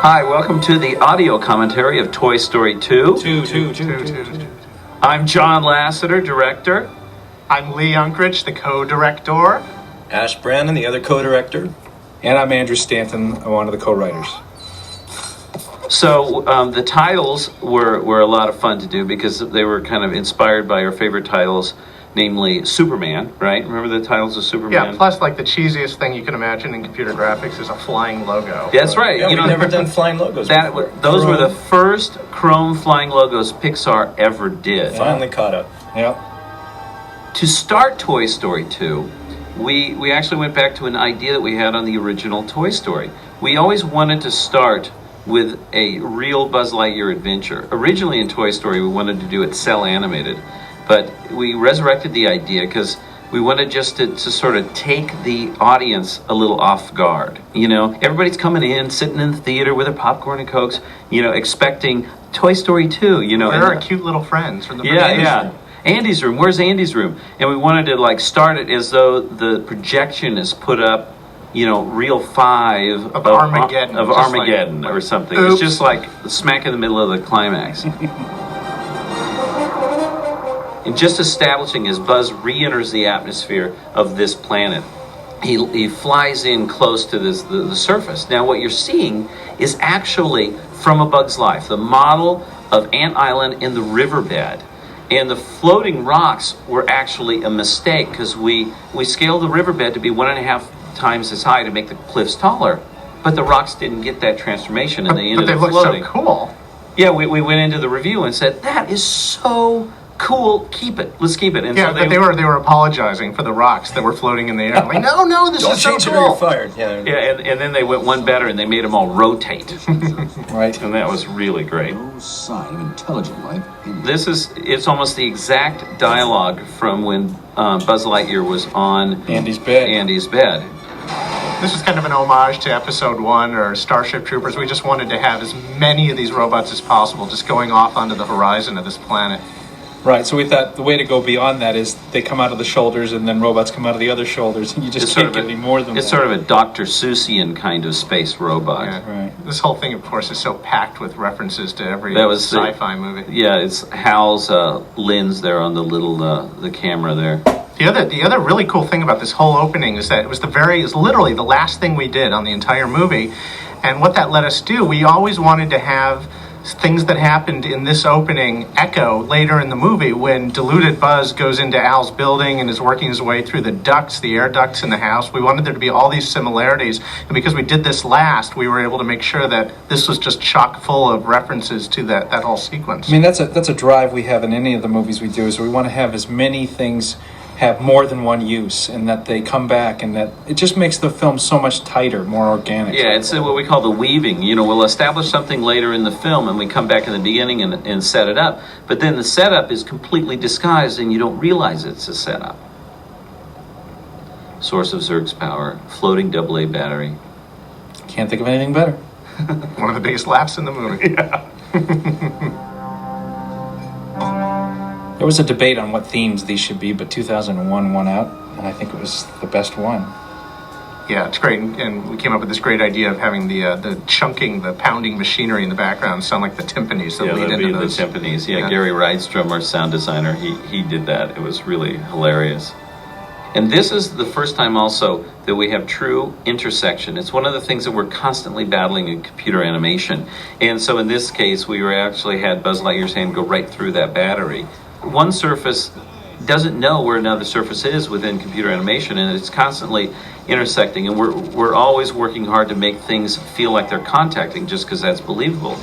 Hi, welcome to the audio commentary of Toy Story 2. I'm John Lasseter, director. I'm Lee Unkrich, the co-director. Ash Brannon, the other co-director. And I'm Andrew Stanton, one of the co-writers. So the titles were a lot of fun to do because they were kind of inspired by our favorite titles, namely Superman, right? Remember the titles of Superman? Yeah, plus like the cheesiest thing you can imagine in computer graphics is a flying logo. That's right. Yeah, we've never done flying logos before. Those were the first chrome flying logos Pixar ever did. Finally caught up. Yep. To start Toy Story 2, we actually went back to an idea that we had on the original Toy Story. We always wanted to start with a real Buzz Lightyear adventure. Originally in Toy Story, we wanted to do it cell animated, but we resurrected the idea because we wanted just to sort of take the audience a little off guard. You know, everybody's coming in, sitting in the theater with their popcorn and Cokes, you know, expecting Toy Story 2, you know. Where are our cute little friends from the Yeah. Andy's room. Where's Andy's room? And we wanted to like start it as though the projection is put up, you know, reel 5 of Armageddon. Of Armageddon or something. Oops. It's just like smack in the middle of the climax. And just establishing as Buzz re-enters the atmosphere of this planet, he flies in close to the surface. Now what you're seeing is actually from A Bug's Life, the model of Ant Island in the riverbed. And the floating rocks were actually a mistake because we scaled the riverbed to be 1.5 times as high to make the cliffs taller. But the rocks didn't get that transformation and they ended up floating. But they look so cool. Yeah, we went into the review and said, that is so cool, keep it, let's keep it. And yeah, so but they were apologizing for the rocks that were floating in the air. Like, no, this is so Don't change it or cool. you're fired. Yeah, and then they went one better and they made them all rotate. Right. And that was really great. No sign of intelligent life. It's almost the exact dialogue from when Buzz Lightyear was on Andy's bed. This is kind of an homage to Episode 1 or Starship Troopers. We just wanted to have as many of these robots as possible just going off onto the horizon of this planet. Right, so we thought the way to go beyond that is they come out of the shoulders and then robots come out of the other shoulders and you just can't get any more than It's that. sort of a Dr. Seussian kind of space robot. Yeah. Right. This whole thing, of course, is so packed with references to every That was sci-fi movie. Yeah, it's Hal's lens there on the little the camera there. The other really cool thing about this whole opening is that it was literally the last thing we did on the entire movie, and what that let us do, we always wanted to have things that happened in this opening echo later in the movie when deluded Buzz goes into Al's building and is working his way through the air ducts in the house. We wanted there to be all these similarities, and because we did this last, we were able to make sure that this was just chock full of references to that whole sequence. I mean, that's a drive we have in any of the movies we do, is we want to have as many things have more than one use and that they come back, and that it just makes the film so much tighter, more organic. Yeah, it's what we call the weaving. You know, we'll establish something later in the film and we come back in the beginning and set it up. But then the setup is completely disguised and you don't realize it's a setup. Source of Zurg's power, floating AA battery. Can't think of anything better. One of the biggest laughs in the movie. Yeah. There was a debate on what themes these should be, but 2001 won out, and I think it was the best one. Yeah, it's great, and we came up with this great idea of having the chunking, the pounding machinery in the background sound like the timpanis that lead into those. The timpanis. Yeah, Gary Rydstrom, our sound designer, he did that. It was really hilarious. And this is the first time also that we have true intersection. It's one of the things that we're constantly battling in computer animation. And so in this case, we actually had Buzz Lightyear's hand go right through that battery. One surface doesn't know where another surface is within computer animation, and it's constantly intersecting, and we're always working hard to make things feel like they're contacting just because that's believable.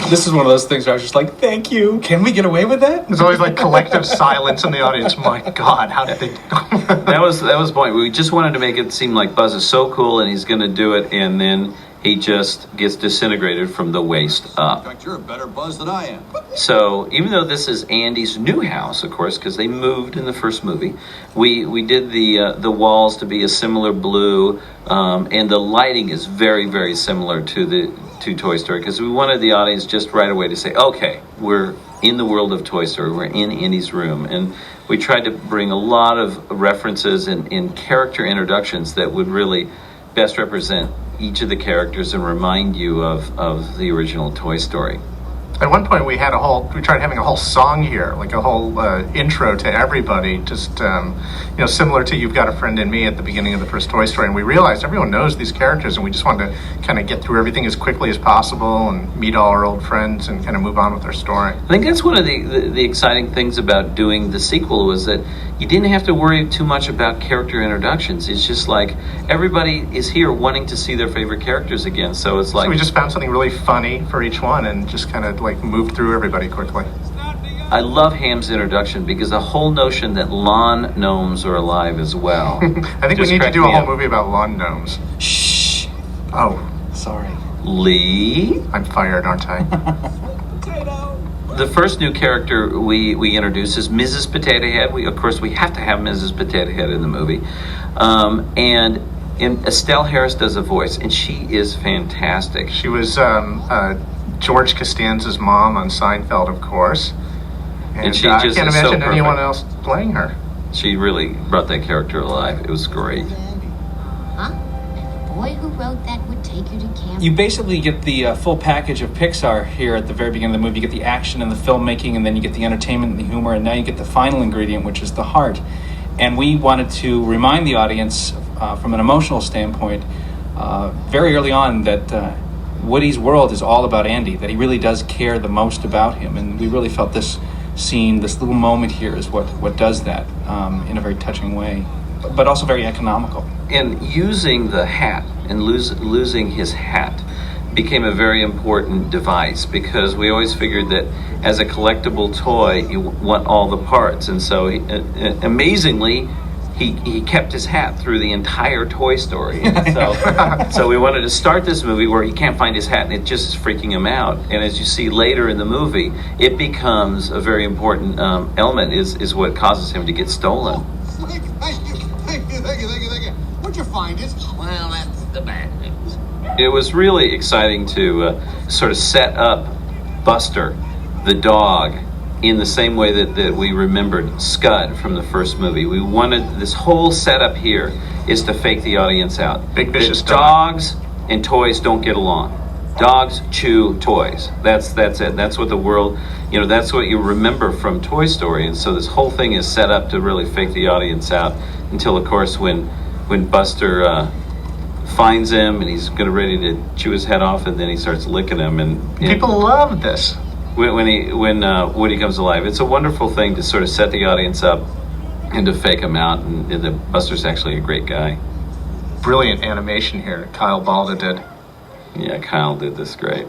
This is one of those things where I was just like, thank you. Can we get away with that? There's always like collective silence in the audience. My God, how did they... That was the point. We just wanted to make it seem like Buzz is so cool and he's going to do it, and then he just gets disintegrated from the waist up. In fact, you're a better Buzz than I am. So even though this is Andy's new house, of course, because they moved in the first movie, we did the walls to be a similar blue, and the lighting is very, very similar to Toy Story, because we wanted the audience just right away to say, okay, we're in the world of Toy Story, we're in Andy's room, and we tried to bring a lot of references and character introductions that would really best represent each of the characters and remind you of the original Toy Story. At one point, we tried having a whole song here, like a whole intro to everybody, just similar to "You've Got a Friend in Me" at the beginning of the first Toy Story. And we realized everyone knows these characters, and we just wanted to kind of get through everything as quickly as possible and meet all our old friends and kind of move on with our story. I think that's one of the exciting things about doing the sequel was that you didn't have to worry too much about character introductions. It's just like everybody is here wanting to see their favorite characters again. So it's like so we just found something really funny for each one and just kind of like moved through everybody quickly. I love Ham's introduction because the whole notion that lawn gnomes are alive as well. I think we need to do a whole movie about lawn gnomes. Shh. Oh, Sorry. Lee? I'm fired, aren't I? The first new character we introduce is Mrs. Potato Head. Of course, we have to have Mrs. Potato Head in the movie. And Estelle Harris does a voice, and she is fantastic. She was George Costanza's mom on Seinfeld, of course. And she I just can't is so imagine anyone perfect. else playing her. She really brought that character alive. It was great. Huh? And the boy who wrote that would take you to camp. You basically get the full package of Pixar here at the very beginning of the movie. You get the action and the filmmaking, and then you get the entertainment and the humor, and now you get the final ingredient, which is the heart. And we wanted to remind the audience, from an emotional standpoint, very early on that Woody's world is all about Andy, that he really does care the most about him. And we really felt this scene, this little moment here is what does that in a very touching way, but also very economical. And using the hat and losing his hat became a very important device because we always figured that as a collectible toy, you want all the parts. And so, amazingly, he kept his hat through the entire Toy Story. And so we wanted to start this movie where he can't find his hat and it just is freaking him out. And as you see later in the movie, it becomes a very important element, is what causes him to get stolen. Thank you. Where'd you find it? Well, that's the bad news. It was really exciting to sort of set up Buster, the dog, in the same way that we remembered Scud from the first movie. We wanted this whole setup here is to fake the audience out. Big vicious That dog. dogs and toys don't get along. Dogs chew toys. That's it. That's what the world, that's what you remember from Toy Story. And so this whole thing is set up to really fake the audience out until, of course, when Buster finds him and he's ready to chew his head off, and then he starts licking him. And People love this. when Woody comes alive, it's a wonderful thing to sort of set the audience up and to fake him out. And the Buster's actually a great guy. Brilliant animation here that Kyle Balda did. Yeah, Kyle did this great.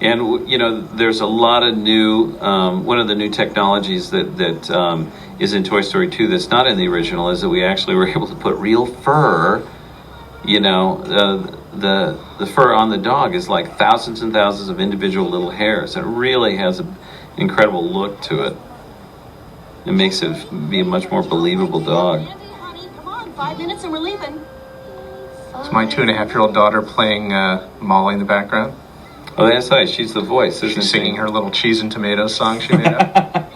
And there's a lot of new. One of the new technologies that is in Toy Story 2 that's not in the original is that we actually were able to put real fur. The fur on the dog is like thousands and thousands of individual little hairs. It really has an incredible look to it. It makes it be a much more believable dog. Andy, honey, come on, 5 minutes and we're leaving. It's my 2.5-year-old daughter playing Molly in the background. Oh, that's nice. She's the voice, isn't She's she? singing her little cheese and tomatoes song she made up.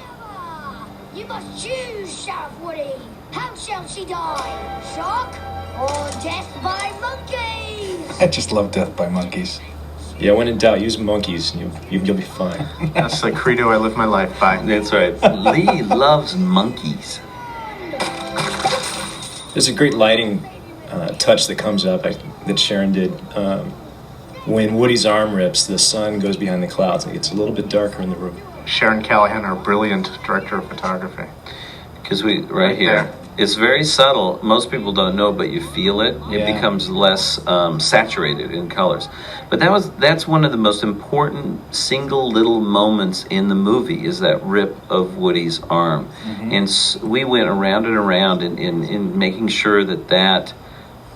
You must choose, Sheriff Woody. How shall she die? Shock or death by monkeys? I just love Death by Monkeys. Yeah, when in doubt, use monkeys. You'll be fine. That's the credo I live my life by. That's right. Lee loves monkeys. There's a great lighting touch that comes up that Sharon did. When Woody's arm rips, the sun goes behind the clouds. It gets a little bit darker in the room. Sharon Callahan, our brilliant director of photography. Because right here, there. it's very subtle. Most people don't know, but you feel it. It Yeah. becomes less saturated in colors. But that's one of the most important single little moments in the movie is that rip of Woody's arm. And we went around and around in making sure that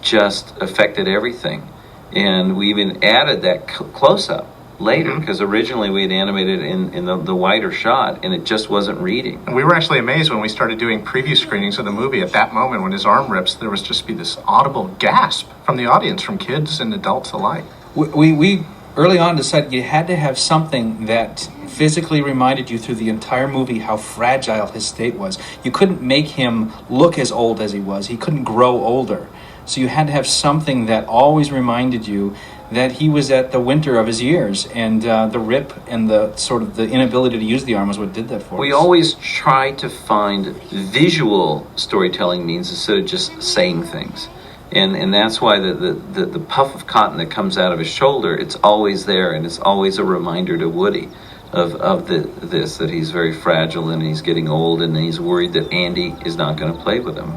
just affected everything. And we even added that close-up later, because originally we had animated in the wider shot, and it just wasn't reading. And we were actually amazed when we started doing preview screenings of the movie. At that moment, when his arm rips, there was just be this audible gasp from the audience, from kids and adults alike. We early on decided you had to have something that physically reminded you through the entire movie how fragile his state was. You couldn't make him look as old as he was. He couldn't grow older. So you had to have something that always reminded you that he was at the winter of his years, and the rip and the sort of the inability to use the arm was what did that for us. We always try to find visual storytelling means instead of just saying things. And that's why the puff of cotton that comes out of his shoulder, it's always there, and it's always a reminder to Woody of this, that he's very fragile and he's getting old and he's worried that Andy is not going to play with him.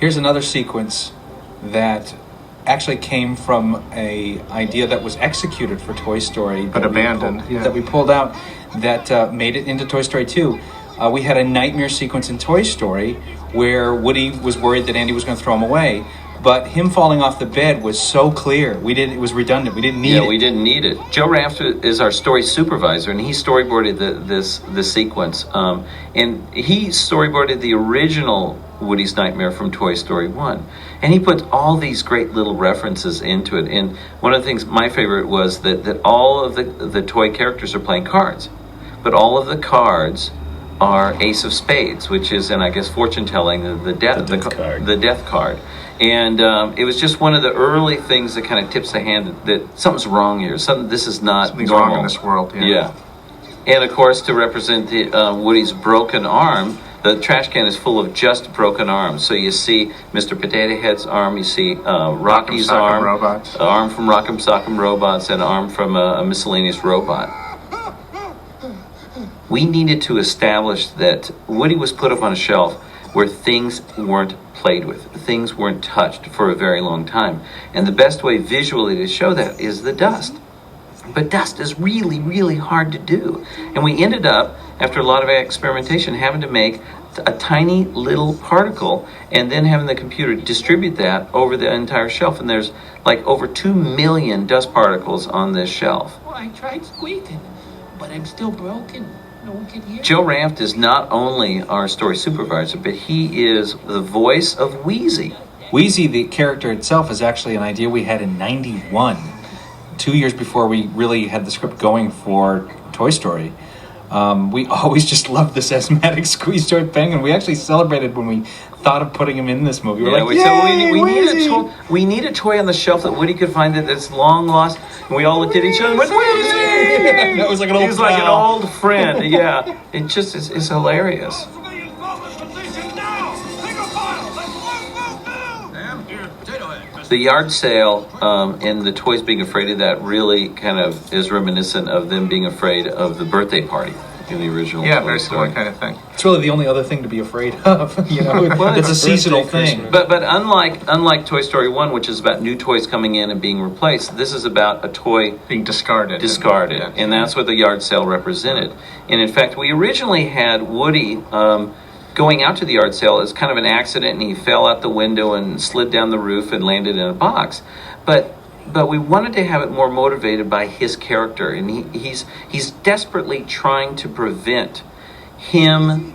Here's another sequence that actually came from a idea that was executed for Toy Story. But abandoned. That we pulled out that made it into Toy Story 2. We had a nightmare sequence in Toy Story where Woody was worried that Andy was going to throw him away, but him falling off the bed was so clear. It was redundant. We didn't need it. Yeah, we didn't need it. Joe Raft is our story supervisor, and he storyboarded this sequence. And he storyboarded the original Woody's Nightmare from Toy Story 1. And he put all these great little references into it. And one of the things, my favorite was that all of the toy characters are playing cards. But all of the cards are Ace of Spades, which is, and I guess fortune telling, the death card. The death card. And it was just one of the early things that kind of tips the hand that something's wrong here. This is not Something's normal. wrong in this world. Yeah. And of course, to represent Woody's broken arm, the trash can is full of just broken arms. So you see Mr. Potato Head's arm, you see Rocky's Rock'em arm, Robots. arm from Rock'em Sock'em Robots, and an arm from a miscellaneous robot. We needed to establish that Woody was put up on a shelf where things weren't played with, things weren't touched for a very long time. And the best way visually to show that is the dust. But dust is really, really hard to do. And we ended up, after a lot of experimentation, having to make a tiny little particle and then having the computer distribute that over the entire shelf. And there's like over 2 million dust particles on this shelf. Well, I tried squeaking, but I'm still broken. No one can hear. Joe Raft is not only our story supervisor, but he is the voice of Wheezy. Wheezy, the character itself, is actually an idea we had in '91, 2 years before we really had the script going for Toy Story. We always just loved this asthmatic squeeze toy penguin. We actually celebrated when we thought of putting him in this movie. We're like, we said "Yay, we need a toy on the shelf that Woody could find that's long lost. And we all looked at each other and went, Wheezy! That was like an old He was like an pal. old friend, yeah. It just is hilarious. The yard sale and the toys being afraid of that really kind of is reminiscent of them being afraid of the birthday party in the original Yeah, Toy very Story. similar kind of thing. It's really the only other thing to be afraid of. You know, it's a seasonal thing. But unlike Toy Story 1, which is about new toys coming in and being replaced, this is about a toy Being discarded. and that's what the yard sale represented. And in fact, we originally had Woody going out to the yard sale as kind of an accident, and he fell out the window and slid down the roof and landed in a box. But we wanted to have it more motivated by his character, and he's desperately trying to prevent him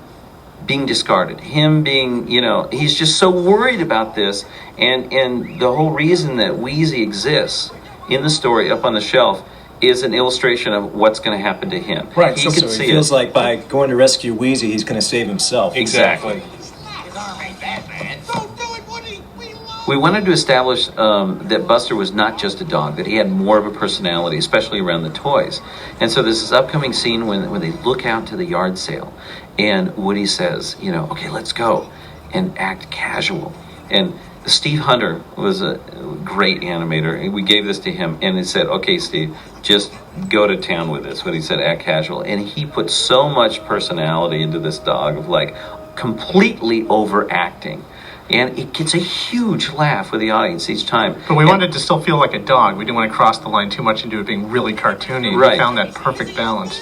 being discarded, him being, he's just so worried about this, and the whole reason that Wheezy exists in the story up on the shelf is an illustration of what's going to happen to him. Right, He so could So see it feels it. like by going to rescue Wheezy, he's going to save himself. Exactly. His arm ain't that bad. Don't do it, Woody. We love We wanted to establish that Buster was not just a dog, that he had more of a personality, especially around the toys. And so there's this upcoming scene when they look out to the yard sale, and Woody says, okay, let's go, and act casual. And Steve Hunter was a great animator, and we gave this to him, and he said, okay, Steve, just go to town with this, when he said act casual. And he put so much personality into this dog of like completely overacting. And it gets a huge laugh with the audience each time. But we wanted to still feel like a dog. We didn't want to cross the line too much into it being really cartoony. Right. We found that perfect balance.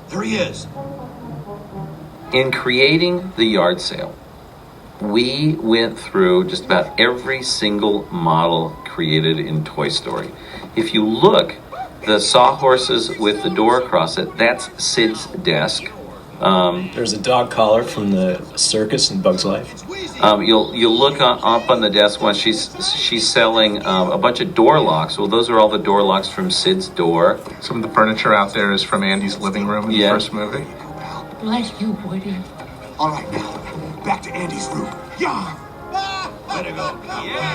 There he is. In creating the yard sale, we went through just about every single model created in Toy Story. If you look, the sawhorses with the door across it, that's Sid's desk. There's a dog collar from the circus in Bug's Life. You'll look up on the desk when she's selling a bunch of door locks. Well, those are all the door locks from Sid's door. Some of the furniture out there is from Andy's living room in the Yeah. first movie. Bless you, Woody. All right, now, back to Andy's room. Yeah.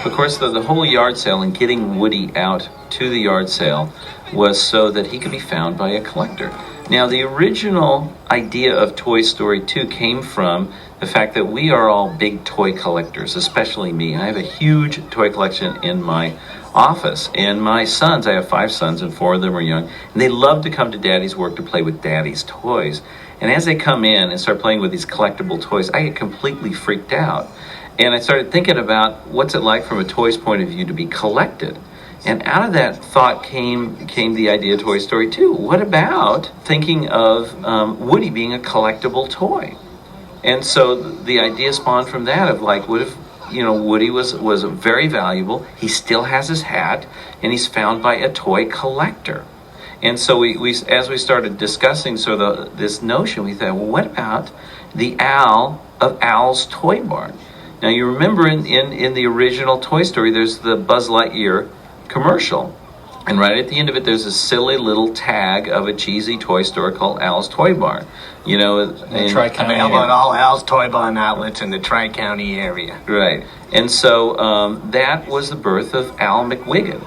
Of course, the whole yard sale and getting Woody out to the yard sale was so that he could be found by a collector. Now, the original idea of Toy Story 2 came from the fact that we are all big toy collectors, especially me. I have a huge toy collection in my office, and my sons, I have 5 sons and 4 of them are young, and they love to come to Daddy's work to play with Daddy's toys. And as they come in and start playing with these collectible toys, I get completely freaked out. And I started thinking about what's it like from a toy's point of view to be collected. And out of that thought came the idea of Toy Story 2. What about thinking of Woody being a collectible toy? And so the idea spawned from that of like, what if, Woody was very valuable, he still has his hat, and he's found by a toy collector. And so we as we started discussing this notion, we thought, well, what about the owl of Al's Toy Barn? Now, you remember in the original Toy Story, there's the Buzz Lightyear commercial. And right at the end of it, there's a silly little tag of a cheesy toy store called Al's Toy Barn. Available at all Al's Toy Barn outlets in the Tri-County area. Right. And so that was the birth of Al McWiggin.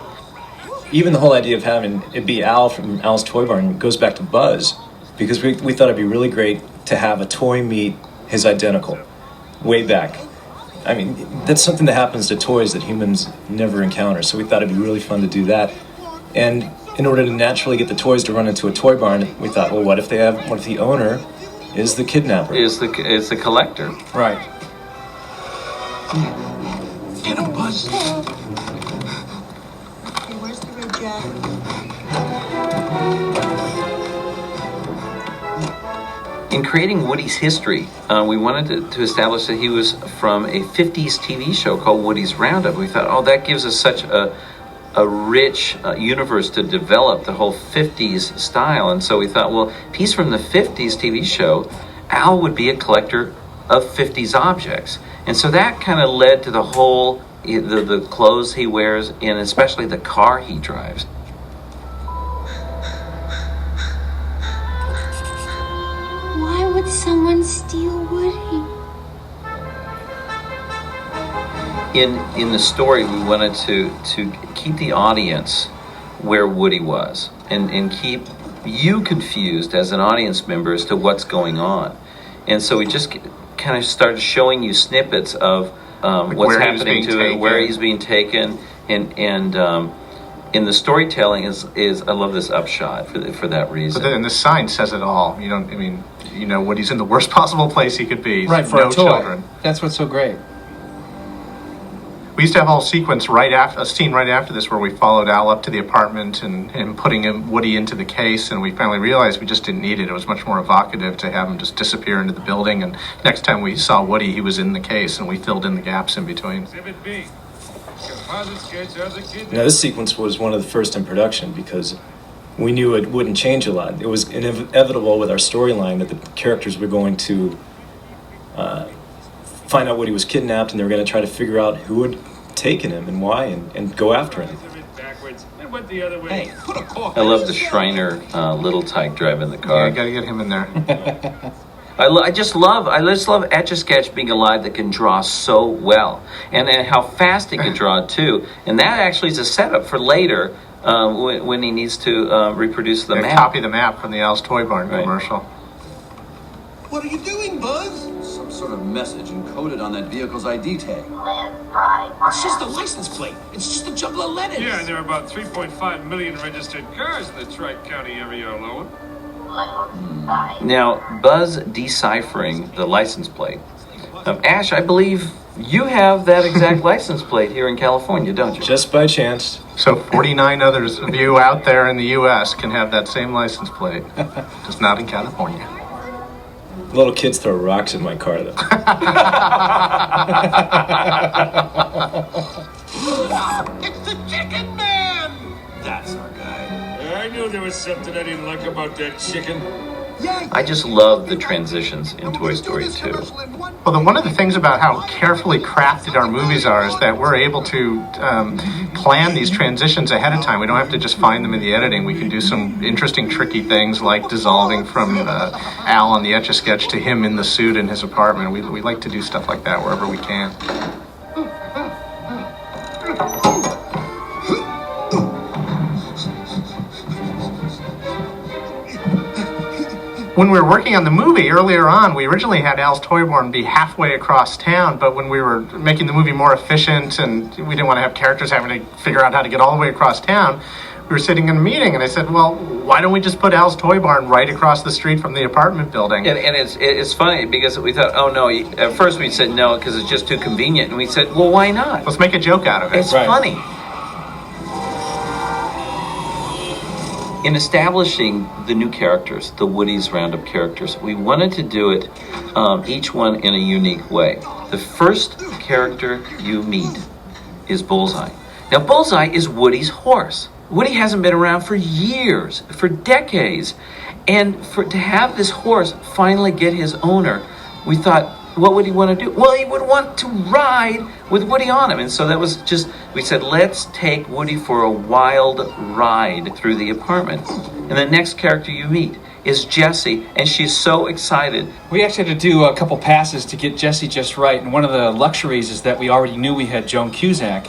Even the whole idea of having it be Al from Al's Toy Barn goes back to Buzz, because we thought it'd be really great to have a toy meet his identical way back. I mean, that's something that happens to toys that humans never encounter, so we thought it'd be really fun to do that. And in order to naturally get the toys to run into a toy barn, we thought, well, what if the owner is the kidnapper? Is the collector. Right. Get him, Buzz. Hey, where's the red jacket? In creating Woody's history, we wanted to establish that he was from a 50s TV show called Woody's Roundup. We thought, that gives us such a rich universe to develop the whole 50s style. And so we thought, well, if he's from the 50s TV show, Al would be a collector of 50s objects. And so that kind of led to the whole, the clothes he wears, and especially the car he drives. Why would someone steal Woody? In the story, we wanted to keep the audience where Woody was and keep you confused as an audience member as to what's going on. And so we just kind of started showing you snippets of what's happening to it, where he's being taken, and in the storytelling is I love this upshot for that reason. But then the sign says it all. Woody's in the worst possible place he could be. Right, for no a toy. children. That's what's so great. We used to have a whole sequence a scene right after this where we followed Al up to the apartment and putting Woody into the case, and we finally realized we just didn't need it. It was much more evocative to have him just disappear into the building, and next time we saw Woody, he was in the case, and we filled in the gaps in between. Exhibit B. Composite sketch of the kid. Now, this sequence was one of the first in production because we knew it wouldn't change a lot. It was inevitable with our storyline that the characters were going to find out Woody was kidnapped, and they were going to try to figure out who had taken him and why, and go after him. Backwards and went the other way. Hey, put a cork. I love the Shriner Little Tyke driving the car. Yeah, got to get him in there. I just love Etch-a-Sketch being alive that can draw so well, and how fast it can draw too. And that actually is a setup for later when he needs to reproduce the map. Copy the map from the Al's Toy Barn commercial. What are you doing, Buzz? Some sort of message encoded on that vehicle's ID tag. It's just a license plate. It's just a jumble of letters. Yeah, and there are about 3.5 million registered cars in the Tri-County area alone. Now, Buzz deciphering the license plate. Ash, I believe you have that exact license plate here in California, don't you? Just by chance. So 49 others of you out there in the U.S. can have that same license plate, just not in California. Little kids throw rocks in my car, though. It's the Chicken Man! That's our guy. I knew there was something I didn't like about that chicken. I just love the transitions in Toy Story 2. Well, one of the things about how carefully crafted our movies are is that we're able to plan these transitions ahead of time. We don't have to just find them in the editing. We can do some interesting, tricky things like dissolving from Al on the Etch-a-Sketch to him in the suit in his apartment. We like to do stuff like that wherever we can. when we were working on the movie earlier on, we originally had Al's Toy Barn be halfway across town, but when we were making the movie more efficient and we didn't want to have characters having to figure out how to get all the way across town, we were sitting in a meeting and I said, well, why don't we just put Al's Toy Barn right across the street from the apartment building? And it's funny because we thought, oh no, at first we said no because it's just too convenient. And we said, well, why not? Let's make a joke out of it. It's funny. In establishing the new characters, the Woody's Roundup characters, we wanted to do it each one in a unique way. The first character you meet is Bullseye. Now, Bullseye is Woody's horse. Woody hasn't been around for years, for decades. And to have this horse finally get his owner, we thought, what would he want to do? Well, he would want to ride with Woody on him. And so that was just, we said, let's take Woody for a wild ride through the apartment. And the next character you meet is Jessie, and she's so excited. We actually had to do a couple passes to get Jessie just right. And one of the luxuries is that we already knew we had Joan Cusack.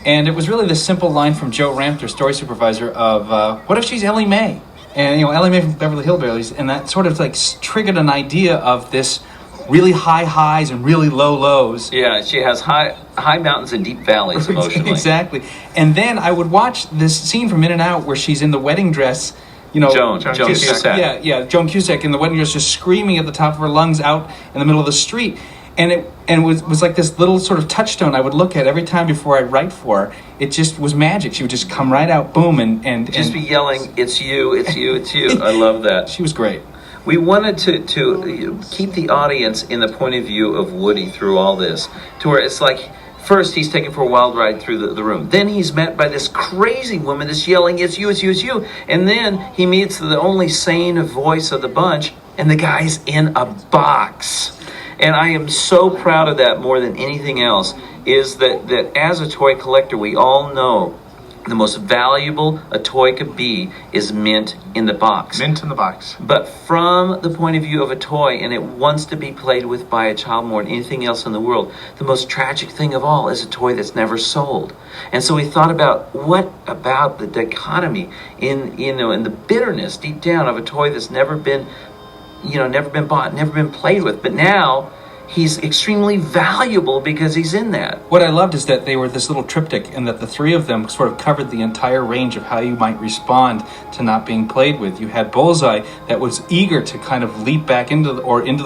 And it was really the simple line from Joe Rampter, story supervisor, of, what if she's Ellie Mae? And, Ellie Mae from Beverly Hillbillies. And that sort of triggered an idea of this really high highs and really low lows. Yeah, she has high mountains and deep valleys emotionally. Exactly. And then I would watch this scene from In and Out where she's in the wedding dress, Joan Cusack. Yeah, Joan Cusack in the wedding dress, just screaming at the top of her lungs out in the middle of the street. And it was like this little sort of touchstone I would look at every time before I'd write for her. It just was magic. She would just come right out, boom, and just be yelling, it's you, it's you, it's you. I love that. She was great. We wanted to keep the audience in the point of view of Woody through all this, to where it's like, first he's taken for a wild ride through the room. Then he's met by this crazy woman that's yelling, it's you, it's you, it's you. And then he meets the only sane voice of the bunch, and the guy's in a box. And I am so proud of that more than anything else, is that as a toy collector, we all know the most valuable a toy could be is mint in the box. Mint in the box. But from the point of view of a toy, and it wants to be played with by a child more than anything else in the world, the most tragic thing of all is a toy that's never sold. And so we thought about, what about the dichotomy in the bitterness deep down of a toy that's never been bought, never been played with, but now he's extremely valuable because he's in that. What I loved is that they were this little triptych, and that the three of them sort of covered the entire range of how you might respond to not being played with. You had Bullseye that was eager to kind of leap back into the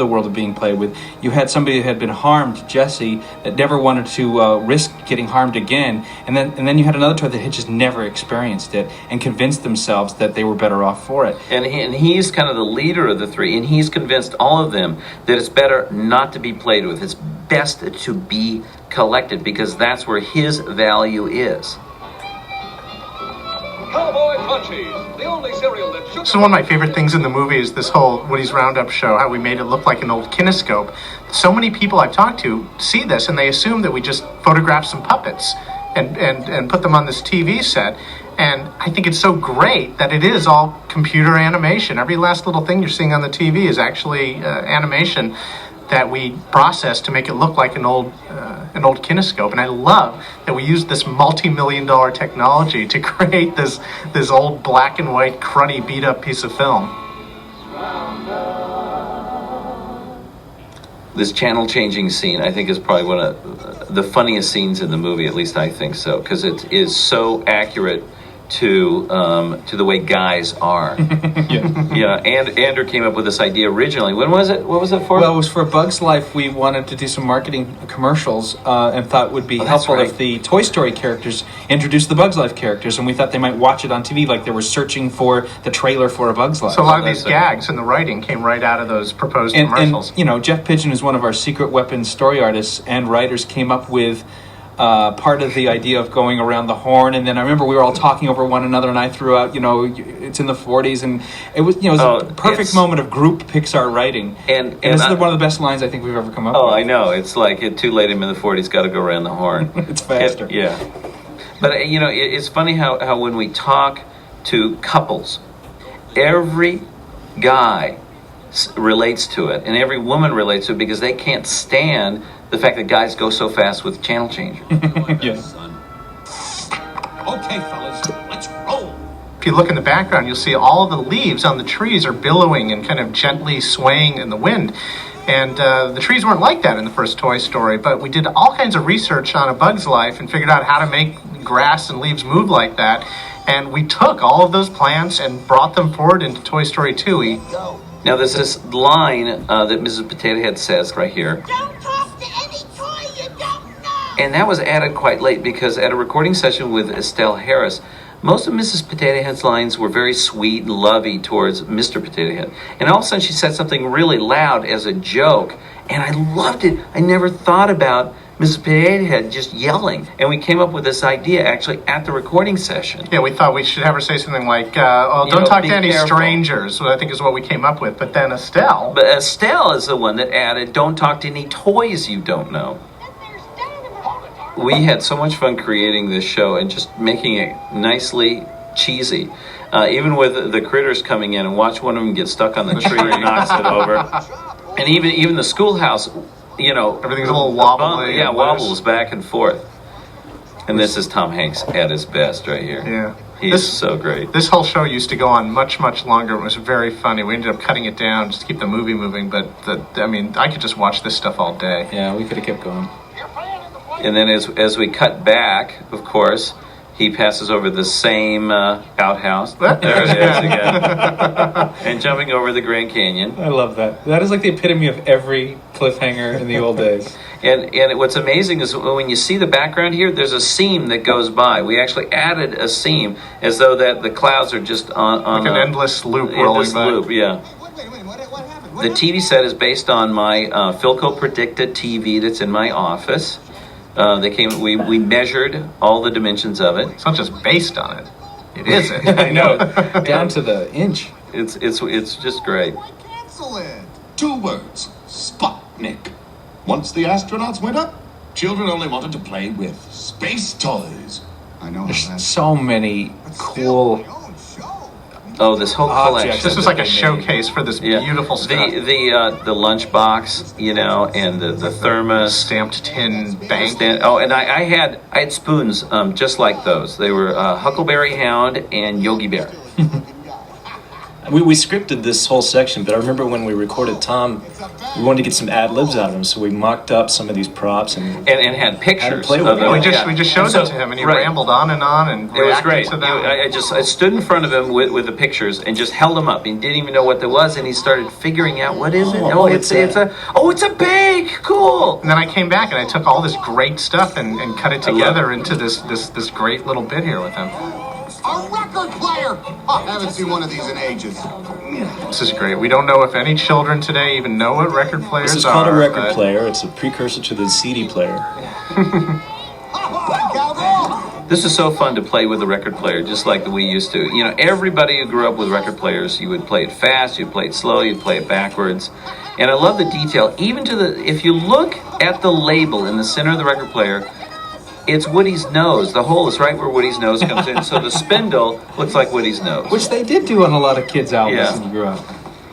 world of being played with. You had somebody that had been harmed, Jessie, that never wanted to risk getting harmed again. And then you had another toy that had just never experienced it and convinced themselves that they were better off for it. And he's kind of the leader of the three, and he's convinced all of them that it's better not to be played with. It's best to be collected because that's where his value is. Cowboy Punchies, the only cereal that should... So one of my favorite things in the movie is this whole Woody's Roundup show, how we made it look like an old kinescope. So many people I've talked to see this and they assume that we just photographed some puppets and put them on this TV set. And I think it's so great that it is all computer animation. Every last little thing you're seeing on the TV is actually animation that we processed to make it look like an old kinescope. And I love that we used this multi-million-dollar technology to create this old black and white, cruddy, beat-up piece of film. This channel-changing scene, I think, is probably one of the funniest scenes in the movie. At least I think so, because it is so accurate to the way guys are. Yeah. And Andrew came up with this idea originally. When was it? What was it for? Well, it was for Bug's Life. We wanted to do some marketing commercials and thought it would be helpful if the Toy Story characters introduced the Bug's Life characters, and we thought they might watch it on TV like they were searching for the trailer for a Bug's Life. So a lot of these gags and the writing came right out of those proposed commercials. And Jeff Pigeon is one of our secret weapons story artists and writers, came up with part of the idea of going around the horn, and then I remember we were all talking over one another, and I threw out, it's in the 40s, and it was, it was a perfect moment of group Pixar writing. And this is one of the best lines I think we've ever come up with. Oh, I know. It's like, too late, I'm in the 40s, got to go around the horn. It's faster. Yeah. But, it's funny how when we talk to couples, every guy relates to it, and every woman relates to it because they can't stand the fact that guys go so fast with channel changer. Yeah. Okay, fellas, let's roll. if you look in the background, you'll see all the leaves on the trees are billowing and kind of gently swaying in the wind. And the trees weren't like that in the first Toy Story, but we did all kinds of research on A Bug's Life and figured out how to make grass and leaves move like that. And we took all of those plants and brought them forward into Toy Story 2. Now there's this line that Mrs. Potato Head says right here. Don't talk to any toy you don't know. And that was added quite late because at a recording session with Estelle Harris, most of Mrs. Potato Head's lines were very sweet and lovey towards Mr. Potato Head. And all of a sudden she said something really loud as a joke. And I loved it. I never thought about Mrs. Potato Head just yelling. And we came up with this idea actually at the recording session. Yeah, we thought we should have her say something like, don't talk to any strangers, I think is what we came up with. But then Estelle... But Estelle is the one that added, don't talk to any toys you don't know. We had so much fun creating this show and just making it nicely cheesy. Even with the critters coming in and watch one of them get stuck on the tree and knocks it over. And even the schoolhouse, everything's a little wobbly. Yeah, wobbles back and forth. And this is Tom Hanks at his best right here. Yeah. He's so great. This whole show used to go on much, much longer. It was very funny. We ended up cutting it down just to keep the movie moving. But, I could just watch this stuff all day. Yeah, we could have kept going. And then as we cut back, of course, he passes over the same outhouse. There it is again. And jumping over the Grand Canyon. I love that. That is like the epitome of every cliffhanger in the old days. And what's amazing is when you see the background here, there's a seam that goes by. We actually added a seam as though that the clouds are just on like an endless loop rolling by. Loop, yeah. What happened? The TV set is based on my Philco Predicta TV that's in my office. We measured all the dimensions of it. It's not just based on it. It isn't. I know. Down to the inch. It's just great. Why cancel it? 2 words. Sputnik. Once the astronauts went up, children only wanted to play with space toys. I know. There's so many cool... Oh, this whole collection. This is like a showcase for this beautiful stuff. The lunchbox, and the thermos, stamped tin bank. And I had spoons just like those. They were Huckleberry Hound and Yogi Bear. We scripted this whole section, but I remember when we recorded Tom, we wanted to get some ad-libs out of him, so we mocked up some of these props and had pictures play with of them. We just showed them to him, and he rambled on and it was great. to them. I stood in front of him with the pictures and just held them up. He didn't even know what there was, and he started figuring out what is it. It's a bank. Cool. And then I came back and I took all this great stuff and cut it together into this great little bit here with him. A record player! I haven't seen one of these in ages. This is great. We don't know if any children today even know what record players are. This is called a record player. It's a precursor to the CD player. This is so fun to play with a record player, just like we used to. Everybody who grew up with record players, you would play it fast, you'd play it slow, you'd play it backwards. And I love the detail. Even if you look at the label in the center of the record player, it's Woody's nose. The hole is right where Woody's nose comes in, so the spindle looks like Woody's nose. Which they did do on a lot of kids' albums when you grew up.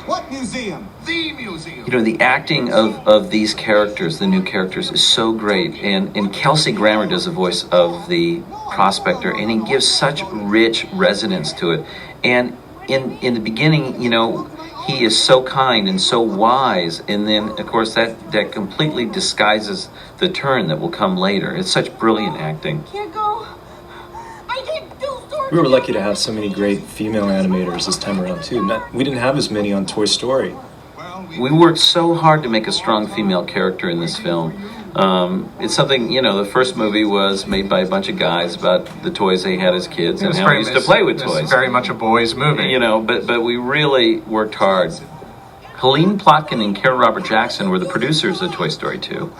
What museum? The museum. The acting of these characters, the new characters, is so great. And Kelsey Grammer does the voice of the prospector, and he gives such rich resonance to it. And in the beginning, he is so kind and so wise, and then, of course, that completely disguises the turn that will come later. It's such brilliant acting. Can't go. I can't do stories. We were lucky to have so many great female animators this time around, too. We didn't have as many on Toy Story. We worked so hard to make a strong female character in this film. It's something, the first movie was made by a bunch of guys about the toys they had as kids and how they used to play with toys. It's very much a boys' movie. But we really worked hard. Helene Plotkin and Karen Robert Jackson were the producers of Toy Story 2.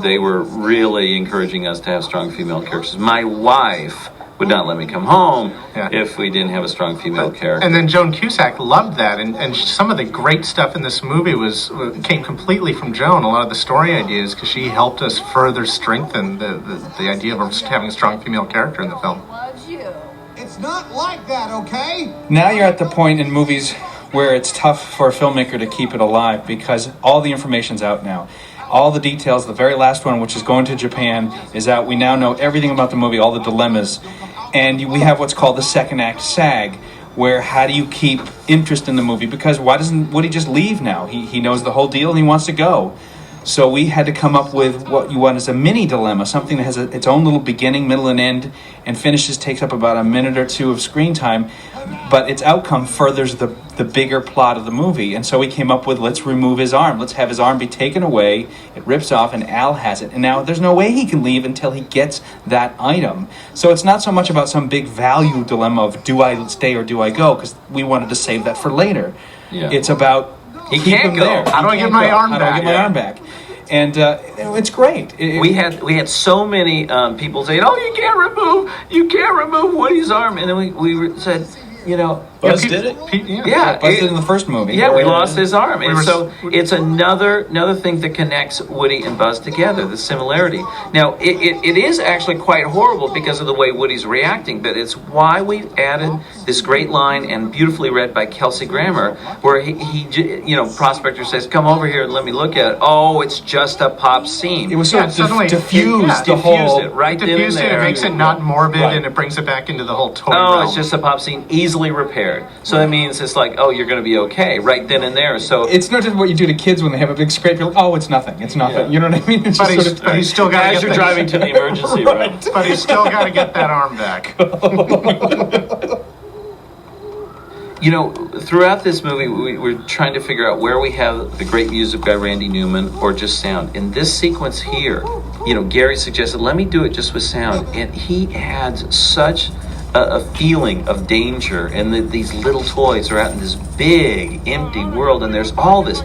They were really encouraging us to have strong female characters. My wife would not let me come home if we didn't have a strong female character. And then Joan Cusack loved that, and some of the great stuff in this movie came completely from Joan, a lot of the story ideas, because she helped us further strengthen the idea of having a strong female character in the film. It's not like that, okay? Now you're at the point in movies where it's tough for a filmmaker to keep it alive because all the information's out now. All the details, the very last one, which is going to Japan, is out. We now know everything about the movie, all the dilemmas. And we have what's called the second act sag, where how do you keep interest in the movie? Because why doesn't Woody just leave now? He knows the whole deal and he wants to go. So we had to come up with what you want as a mini dilemma, something that has its own little beginning, middle, and end, and finishes, takes up about a minute or two of screen time, but its outcome furthers the bigger plot of the movie. And so we came up with, let's remove his arm. Let's have his arm be taken away. It rips off, and Al has it. And now there's no way he can leave until he gets that item. So it's not so much about some big value dilemma of do I stay or do I go, because we wanted to save that for later. Yeah. It's about He keep can't him go. there. How do I get my arm How do I back? get my arm back? And it's great. We had so many people saying, "Oh, you can't remove Woody's arm," and then we said, you know, Buzz did it. Yeah, Buzz did it in the first movie. Yeah, we lost his arm, and were- so it's another thing that connects Woody and Buzz together. The similarity. Now, it is actually quite horrible because of the way Woody's reacting, but it's why we added this great line and beautifully read by Kelsey Grammer, where he Prospector says, "Come over here and let me look at it." Oh, it's just a pop scene. It was sort of suddenly- diffused the diffused whole. it right then and Diffused it, there. it makes it not morbid, Right. and it brings it back into the whole toy Oh, realm. it's just a pop scene, easily repaired. So that means it's like, oh, you're going to be okay right then and there. So It's not just what you do to kids when they have a big scrape. You're like, oh, it's nothing. It's nothing. Yeah. You know what I mean? It's But just he's, but he's still got to as get you're the- driving to the emergency room. But he's still got to get that arm back. You know, throughout this movie, we're trying to figure out where we have the great music by Randy Newman or just sound. In this sequence here, Gary suggested, let me do it just with sound. And he adds such a feeling of danger, and these little toys are out in this big, empty world, and there's all this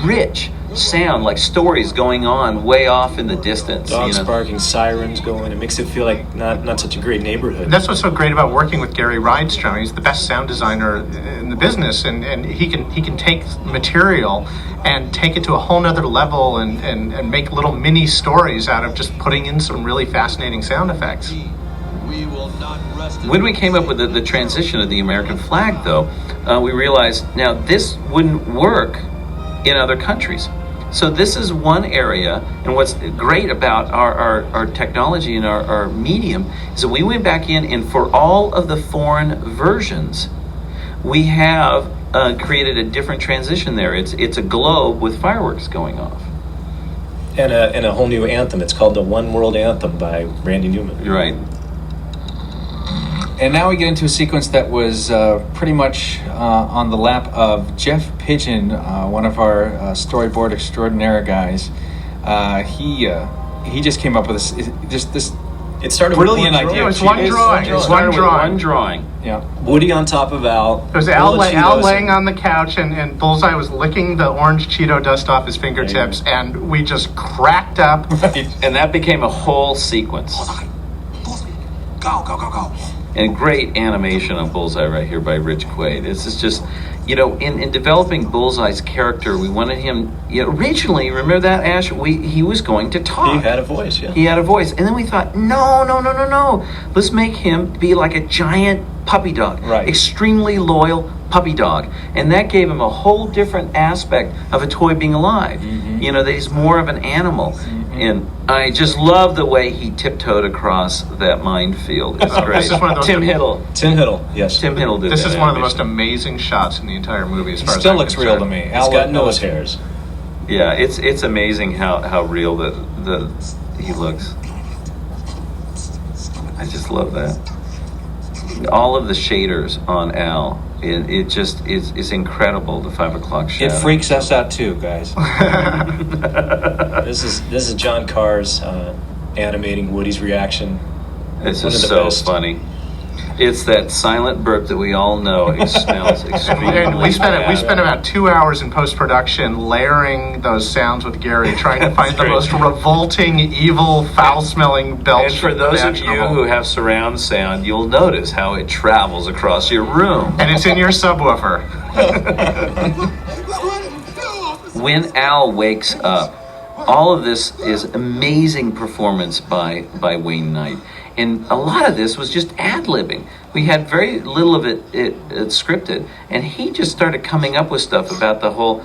rich sound, like stories going on way off in the distance. Dogs barking, sirens going. It makes it feel like not such a great neighborhood. That's what's so great about working with Gary Rydstrom. He's the best sound designer in the business, and he can take material and take it to a whole nother level and make little mini stories out of just putting in some really fascinating sound effects. We will not rest. When we came up with the transition of the American flag, though, we realized now this wouldn't work in other countries. So this is one area, and what's great about our technology and our medium is that we went back in, and for all of the foreign versions, we have created a different transition there. It's a globe with fireworks going off. And a whole new anthem. It's called the One World Anthem by Randy Newman. You're right. And now we get into a sequence that was pretty much on the lap of Jeff Pigeon, one of our storyboard extraordinaire guys. He just came up with this It started brilliant with one idea. It was one drawing. It was Started one with drawing. one drawing. Yeah. Woody on top of Al. It was Al full of Cheetos laying and- on the couch, and Bullseye was licking the orange Cheeto dust off his fingertips, and we just cracked up. And that became a whole sequence. Go, go, go, go. And great animation on Bullseye right here by Rich Quaid. This is just, in developing Bullseye's character, we wanted him, originally, remember that, Ash? He was going to talk. He had a voice, yeah. He had a voice. And then we thought, no. Let's make him be like a giant puppy dog. Right. Extremely loyal puppy dog. And that gave him a whole different aspect of a toy being alive. Mm-hmm. That he's more of an animal. And I just love the way he tiptoed across that minefield. It's great. This is one of those- Tim Hiddle. Tim Hiddle, yes. Tim Hiddle did This that is one of the most animation. amazing shots in the entire movie, as It far as still I'm looks real to concerned. me. He's got nose hairs. Yeah, it's amazing how real he looks. I just love that. All of the shaders on Al, it just is incredible. The 5 o'clock It shadow. freaks us out too, guys. This is John Carr's animating Woody's reaction. This One is of the so best. funny. It's that silent burp that we all know. It smells extremely And we spent bad. about 2 hours in post-production layering those sounds with Gary, trying to find the most revolting, evil, foul-smelling belch. And for those of you imaginable. who have surround sound, you'll notice how it travels across your room. And it's in your subwoofer. When Al wakes up, all of this is amazing performance by Wayne Knight. And a lot of this was just ad-libbing. We had very little of it scripted, and he just started coming up with stuff about the whole,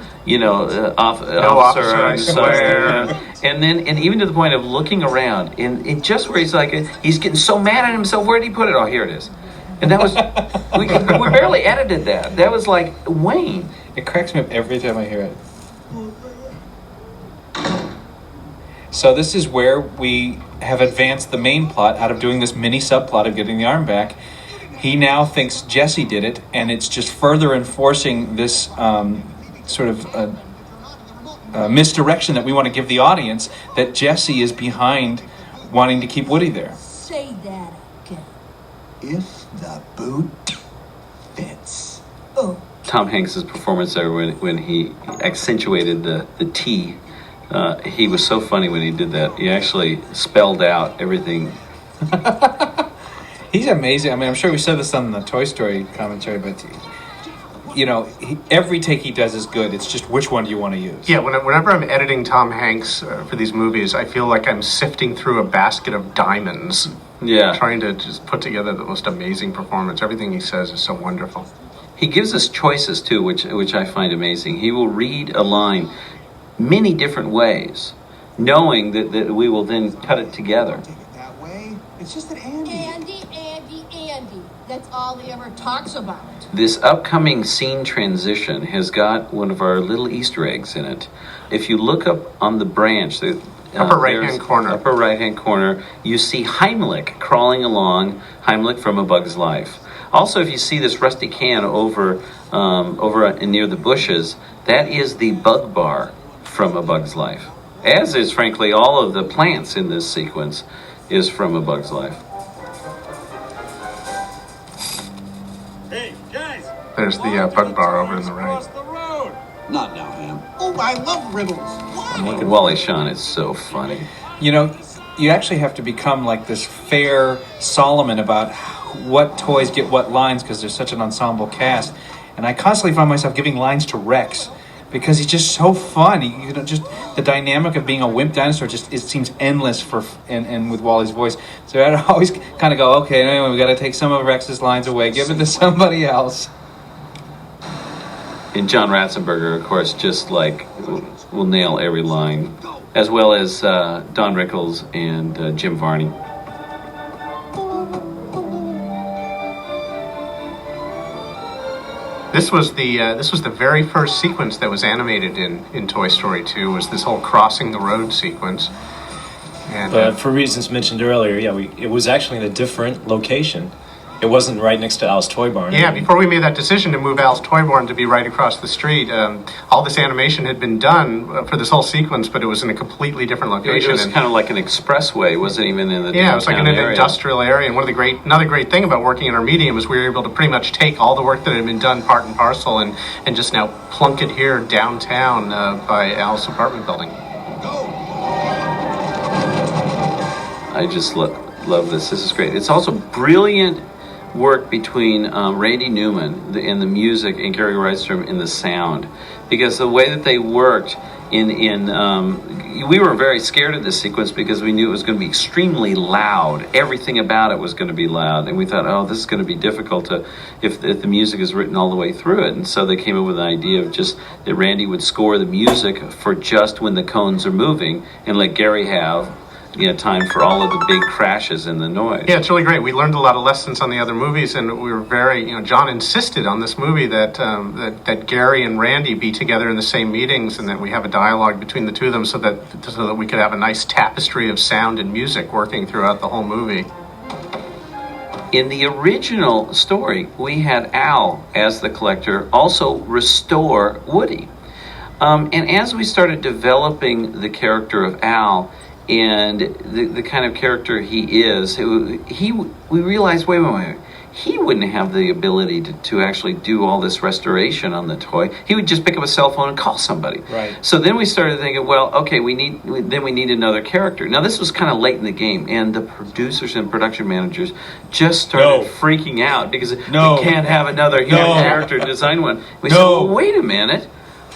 officer, I swear. and even to the point of looking around, and just where he's like, he's getting so mad at himself. Where did he put it? Oh, here it is. And that was, we barely edited that. That was like Wayne. It cracks me up every time I hear it. So this is where we have advanced the main plot out of doing this mini subplot of getting the arm back. He now thinks Jesse did it, and it's just further enforcing this sort of misdirection that we want to give the audience, that Jesse is behind wanting to keep Woody there. Say that again. If the boot fits. Oh. Tom Hanks' performance there when he accentuated the T. He was so funny when he did that. He actually spelled out everything. He's amazing. I mean, I'm sure we said this on the Toy Story commentary, but every take he does is good. It's just which one do you want to use? Yeah, whenever I'm editing Tom Hanks for these movies, I feel like I'm sifting through a basket of diamonds. Yeah. Trying to just put together the most amazing performance. Everything he says is so wonderful. He gives us choices too, which I find amazing. He will read a line many different ways, knowing that we will then cut it together. Take it that way. It's just that Andy. Andy. That's all he ever talks about. This upcoming scene transition has got one of our little Easter eggs in it. If you look up on the branch, upper right-hand corner, you see Heimlich crawling along, Heimlich from A Bug's Life. Also, if you see this rusty can over near the bushes, that is the bug bar from A Bug's Life. As is, frankly, all of the plants in this sequence is from A Bug's Life. Hey, guys! There's the bug bar over in the right. Across the road! Not now, Ham. Oh, I love riddles. Wow. Wally Shawn is so funny. You actually have to become like this fair Solomon about what toys get what lines, because there's such an ensemble cast. And I constantly find myself giving lines to Rex because he's just so fun. Just the dynamic of being a wimp dinosaur it seems endless and with Wally's voice. So I'd always kind of go, okay, anyway, we got to take some of Rex's lines away, give it to somebody else. And John Ratzenberger, of course, just like will nail every line, as well as Don Rickles and Jim Varney. This was the very first sequence that was animated in Toy Story 2. Was this whole crossing the road sequence? And But for reasons mentioned earlier, it was actually in a different location. It wasn't right next to Al's Toy Barn. yeah, before we made that decision to move Al's Toy Barn to be right across the street, all this animation had been done for this whole sequence, but it was in a completely different location. It was kind of like an expressway. It wasn't even in the it was like in an area. industrial area. And another great thing about working in our medium is we were able to pretty much take all the work that had been done part and parcel and just now plunk it here downtown by Al's apartment building. I just love this. This is great. It's also brilliant work between Randy Newman and the music and Gary Rydstrom in the sound, because the way that they worked we were very scared of this sequence because we knew it was going to be extremely loud. Everything about it was going to be loud, and we thought, oh, this is going to be difficult if the music is written all the way through it. And so they came up with an idea of just that Randy would score the music for just when the cones are moving and let Gary have time for all of the big crashes and the noise. Yeah, it's really great. We learned a lot of lessons on the other movies, and we were very, John insisted on this movie that that Gary and Randy be together in the same meetings, and that we have a dialogue between the two of them, so that we could have a nice tapestry of sound and music working throughout the whole movie. In the original story, we had Al as the collector also restore Woody, and as we started developing the character of Al and the kind of character he is, we realized, wait, he wouldn't have the ability to actually do all this restoration on the toy. He would just pick up a cell phone and call somebody. Right. So then we started thinking, well, okay, we need another character. Now this was kind of late in the game, and the producers and production managers just started freaking out because we can't have another character design one. We said, well, wait a minute,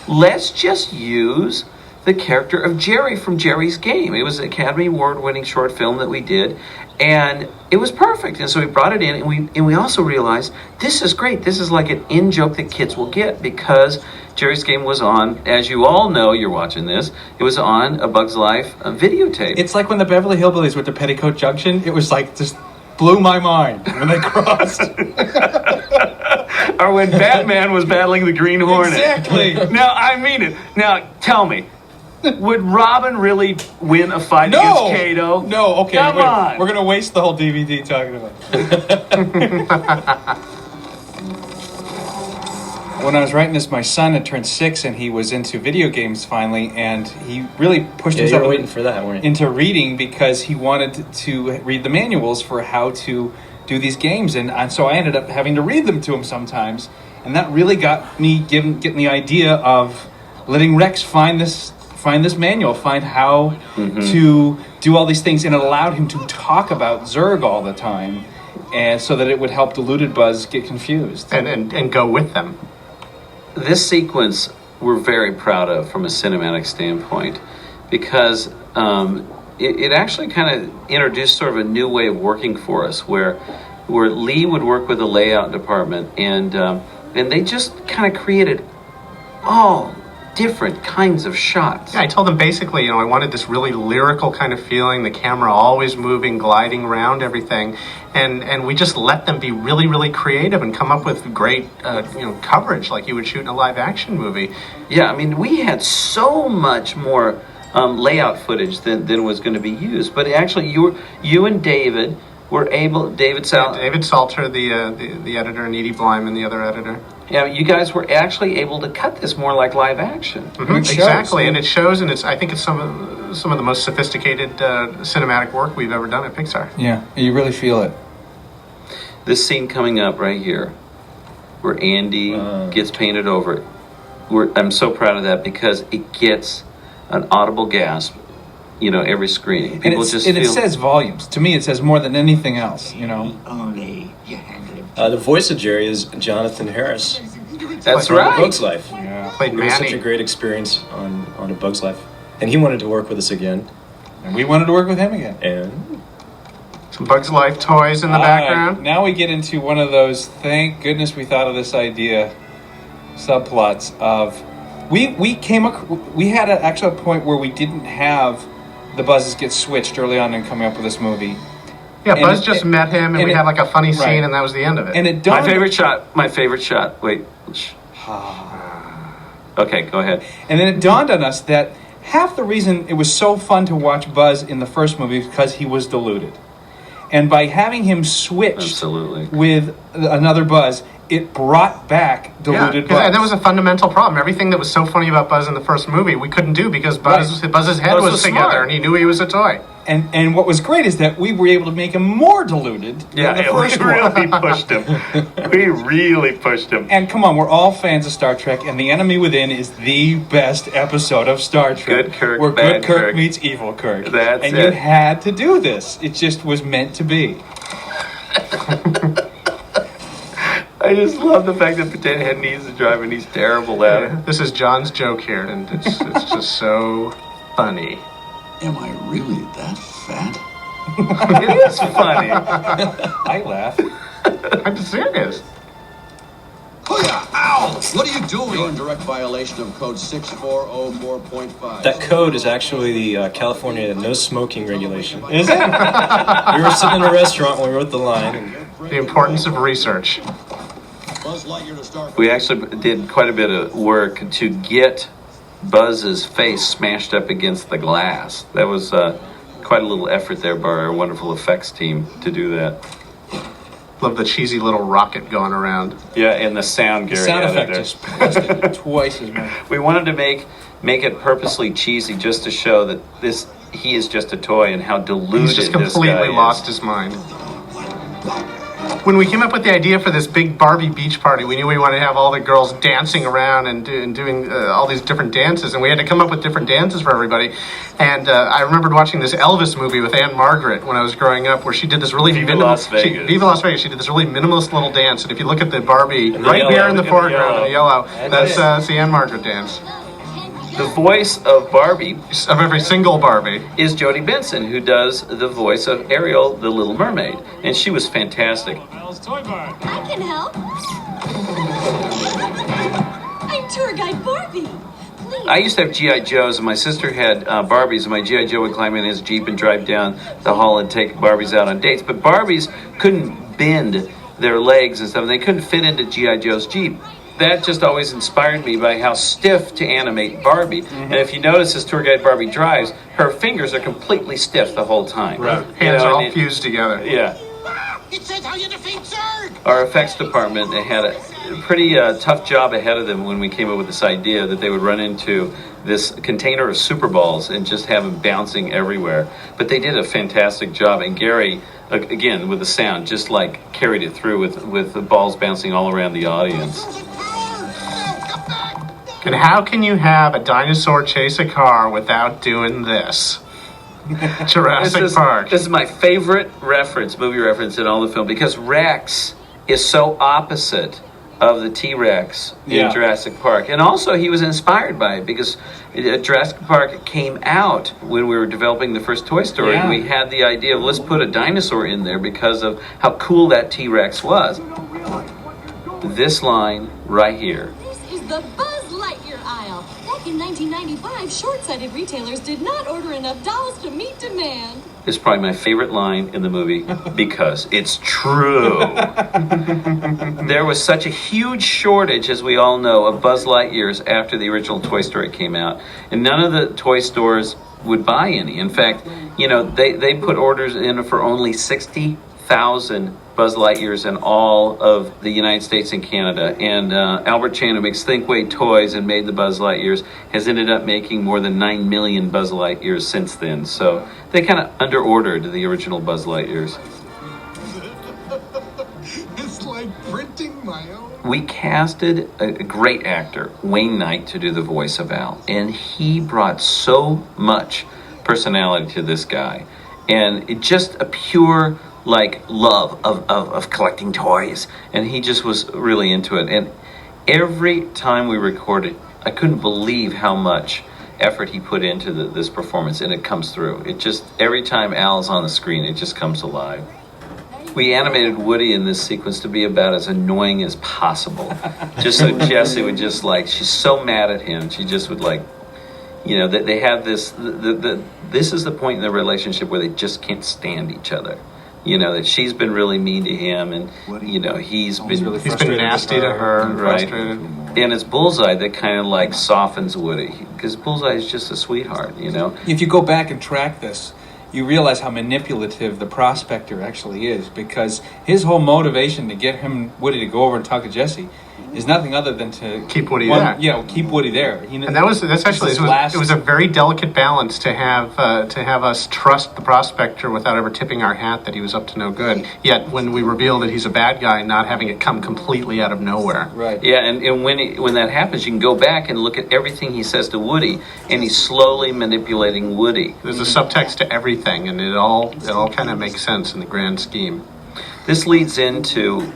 let's just use the character of Jerry from Jerry's Game. It was an Academy Award-winning short film that we did, And it was perfect. And so we brought it in, and we also realized this is great. This is like an in-joke that kids will get, because Jerry's Game was on, as you all know, you're watching this, it was on A Bug's Life videotape. It's like when the Beverly Hillbillies went to Petticoat Junction. It was like, just blew my mind when they crossed. Or when Batman was battling the Green Hornet. Exactly. Now, I mean it. Now, tell me, would Robin really win a fight against Kato? No, okay. Come on. We're going to waste the whole DVD talking about it. When I was writing this, my son had turned 6, and he was into video games finally, and he really pushed himself you were waiting for that, weren't you? into reading, because he wanted to read the manuals for how to do these games, and so I ended up having to read them to him sometimes, and that really got me getting the idea of letting Rex find this manual, find how to do all these things, and it allowed him to talk about Zurg all the time, and so that it would help deluded Buzz get confused and go with them. This sequence we're very proud of from a cinematic standpoint, because it actually kind of introduced sort of a new way of working for us, where Lee would work with the layout department, and they just kind of created all different kinds of shots. Yeah, I told them basically, I wanted this really lyrical kind of feeling, the camera always moving, gliding around everything, and we just let them be really, really creative and come up with great, coverage like you would shoot in a live action movie. Yeah, I mean, we had so much more layout footage than was going to be used, but actually, you and David were able. David Salter, the editor, and Edie Blyman, the other editor. Yeah, you guys were actually able to cut this more like live action. Exactly, and it shows, and I think it's some of the most sophisticated cinematic work we've ever done at Pixar. Yeah, you really feel it. This scene coming up right here, where Andy gets painted over, I'm so proud of that, because it gets an audible gasp, every screening. People it says volumes. To me, it says more than anything else, The voice of Jerry is Jonathan Harris. That's from right. A Bug's Life. Yeah. Played It was Manny. such a great experience on A Bug's Life. And he wanted to work with us again. And we wanted to work with him again. And Some Bug's Life toys in the background. Now we get into one of those, thank goodness we thought of this idea, subplots of, we had actually a point where we didn't have the Buzzes get switched early on in coming up with this movie. Yeah, Buzz just met him, and we had like a funny scene, and that was the end of it. And it My favorite shot. Wait. Okay, go ahead. And then it dawned on us that half the reason it was so fun to watch Buzz in the first movie is because he was deluded. And by having him switched with another Buzz, it brought back deluded Buzz. And that was a fundamental problem. Everything that was so funny about Buzz in the first movie, we couldn't do because Buzz's head was together, and he knew he was a toy. And what was great is that we were able to make him more deluded than the first one. We really pushed him. We really pushed him. And come on, we're all fans of Star Trek, and The Enemy Within is the best episode of Star Trek. Good Kirk, where bad good Kirk Kirk meets evil Kirk. That's and it. you had to do this. It just was meant to be. I just love the fact that Potato Head needs to drive, and he's terrible at it. This is John's joke here, and it's just so funny. Am I really that fat? It is funny. I laugh. I'm serious. Oh yeah! Ow! What are you doing? You're in direct violation of code 6404.5. that code is actually the California no smoking regulation. Is it? We were sitting in a restaurant when we wrote the line. And The importance of research. Buzz Lightyear to start. We actually did quite a bit of work to get Buzz's face smashed up against the glass. That was quite a little effort there by our wonderful effects team to do that. Love the cheesy little rocket going around. Yeah, and the sound, Gary. Sound added effect there. just pressed it twice as much. We wanted to make it purposely cheesy just to show that he is just a toy and how deluded He's just this completely guy lost is. his mind. When we came up with the idea for this big Barbie beach party, we knew we wanted to have all the girls dancing around and doing all these different dances, and we had to come up with different dances for everybody. And I remembered watching this Elvis movie with Anne Margaret when I was growing up, where she did this really Viva Las Vegas. Viva Las Vegas. She did this really minimalist little dance, and if you look at the Barbie And the right yellow, here in the and the foreground, yellow. in the yellow, that's the Anne Margaret dance. The voice of Barbie, of every single Barbie, is Jodie Benson, who does the voice of Ariel, the Little Mermaid, and she was fantastic. Al's Toy Barn. I can help. I'm tour guide Barbie. Please. I used to have G.I. Joes, and my sister had Barbies, and my G.I. Joe would climb in his Jeep and drive down the hall and take Barbies out on dates. But Barbies couldn't bend their legs and stuff, and they couldn't fit into G.I. Joe's Jeep. That just always inspired me by how stiff to animate Barbie. And if you notice as tour guide Barbie drives, her fingers are completely stiff the whole time. Right. Hands are all fused together. Yeah. It says how you defeat Zurg! Our effects department, they had a pretty tough job ahead of them when we came up with this idea that they would run into this container of Super Balls and just have them bouncing everywhere. But they did a fantastic job, and Gary, again, with the sound, just like carried it through with the balls bouncing all around the audience. And how can you have a dinosaur chase a car without doing this? Jurassic Park. This is my favorite movie reference in all the film, because Rex is so opposite of the T-Rex in Jurassic Park. And also he was inspired by it, because Jurassic Park came out when we were developing the first Toy Story. Yeah. We had the idea of, let's put a dinosaur in there because of how cool that T-Rex was. This line right here. This is the Buzz Lightyear aisle. Back in 1995, short-sighted retailers did not order enough dolls to meet demand. Is probably my favorite line in the movie, because it's true. There was such a huge shortage, as we all know, of Buzz Lightyears after the original Toy Story came out, and none of the toy stores would buy any. In fact, they put orders in for only 60,000 Buzz Lightyears in all of the United States and Canada. And Albert Chan, who makes Thinkway toys and made the Buzz Lightyears, has ended up making more than 9 million Buzz Lightyears since then. So they kind of under-ordered the original Buzz Lightyears. It's like printing my own. We casted a great actor, Wayne Knight, to do the voice of Al. And he brought so much personality to this guy. And it just a pure love of collecting toys, and he just was really into it. And every time we recorded, I couldn't believe how much effort he put into this performance, and it comes through. It just, every time Al's on the screen, it just comes alive. We animated Woody in this sequence to be about as annoying as possible, just so Jessie would just she's so mad at him, she just would that they have this, this is the point in their relationship where they just can't stand each other. That she's been really mean to him, and he's been nasty to her, right? Frustrated. And it's Bullseye that kind of softens Woody, because Bullseye is just a sweetheart. If you go back and track this, you realize how manipulative the prospector actually is, because his whole motivation to get Woody to go over and talk to Jessie is nothing other than to keep Woody there. Yeah, keep Woody there. And it was a very delicate balance to have us trust the prospector without ever tipping our hat that he was up to no good. Yet when we reveal that he's a bad guy, not having it come completely out of nowhere. Right. Yeah, and when that happens, you can go back and look at everything he says to Woody, and he's slowly manipulating Woody. There's a subtext to everything, and it all kind of makes sense in the grand scheme. This leads into,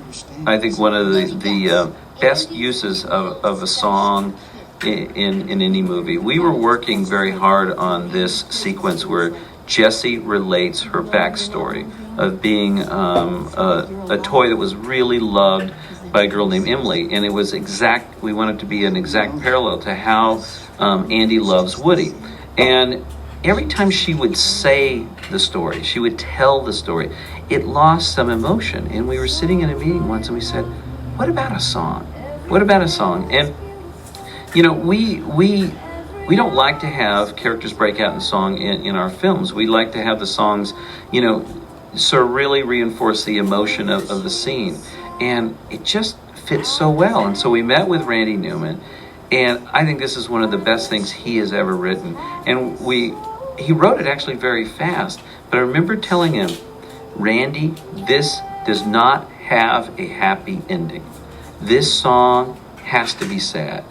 I think, one of the best uses of a song in any movie. We were working very hard on this sequence where Jessie relates her backstory of being a toy that was really loved by a girl named Emily, and it was we wanted to be an exact parallel to how Andy loves Woody. And every time she would say the story, she would tell the story, it lost some emotion. And we were sitting in a meeting once, and we said, what about a song? What about a song? And we don't like to have characters break out in song in our films. We like to have the songs, sort of really reinforce the emotion of the scene. And it just fits so well. And so we met with Randy Newman, and I think this is one of the best things he has ever written. And he wrote it actually very fast, but I remember telling him, Randy, this does not have a happy ending. This song has to be sad.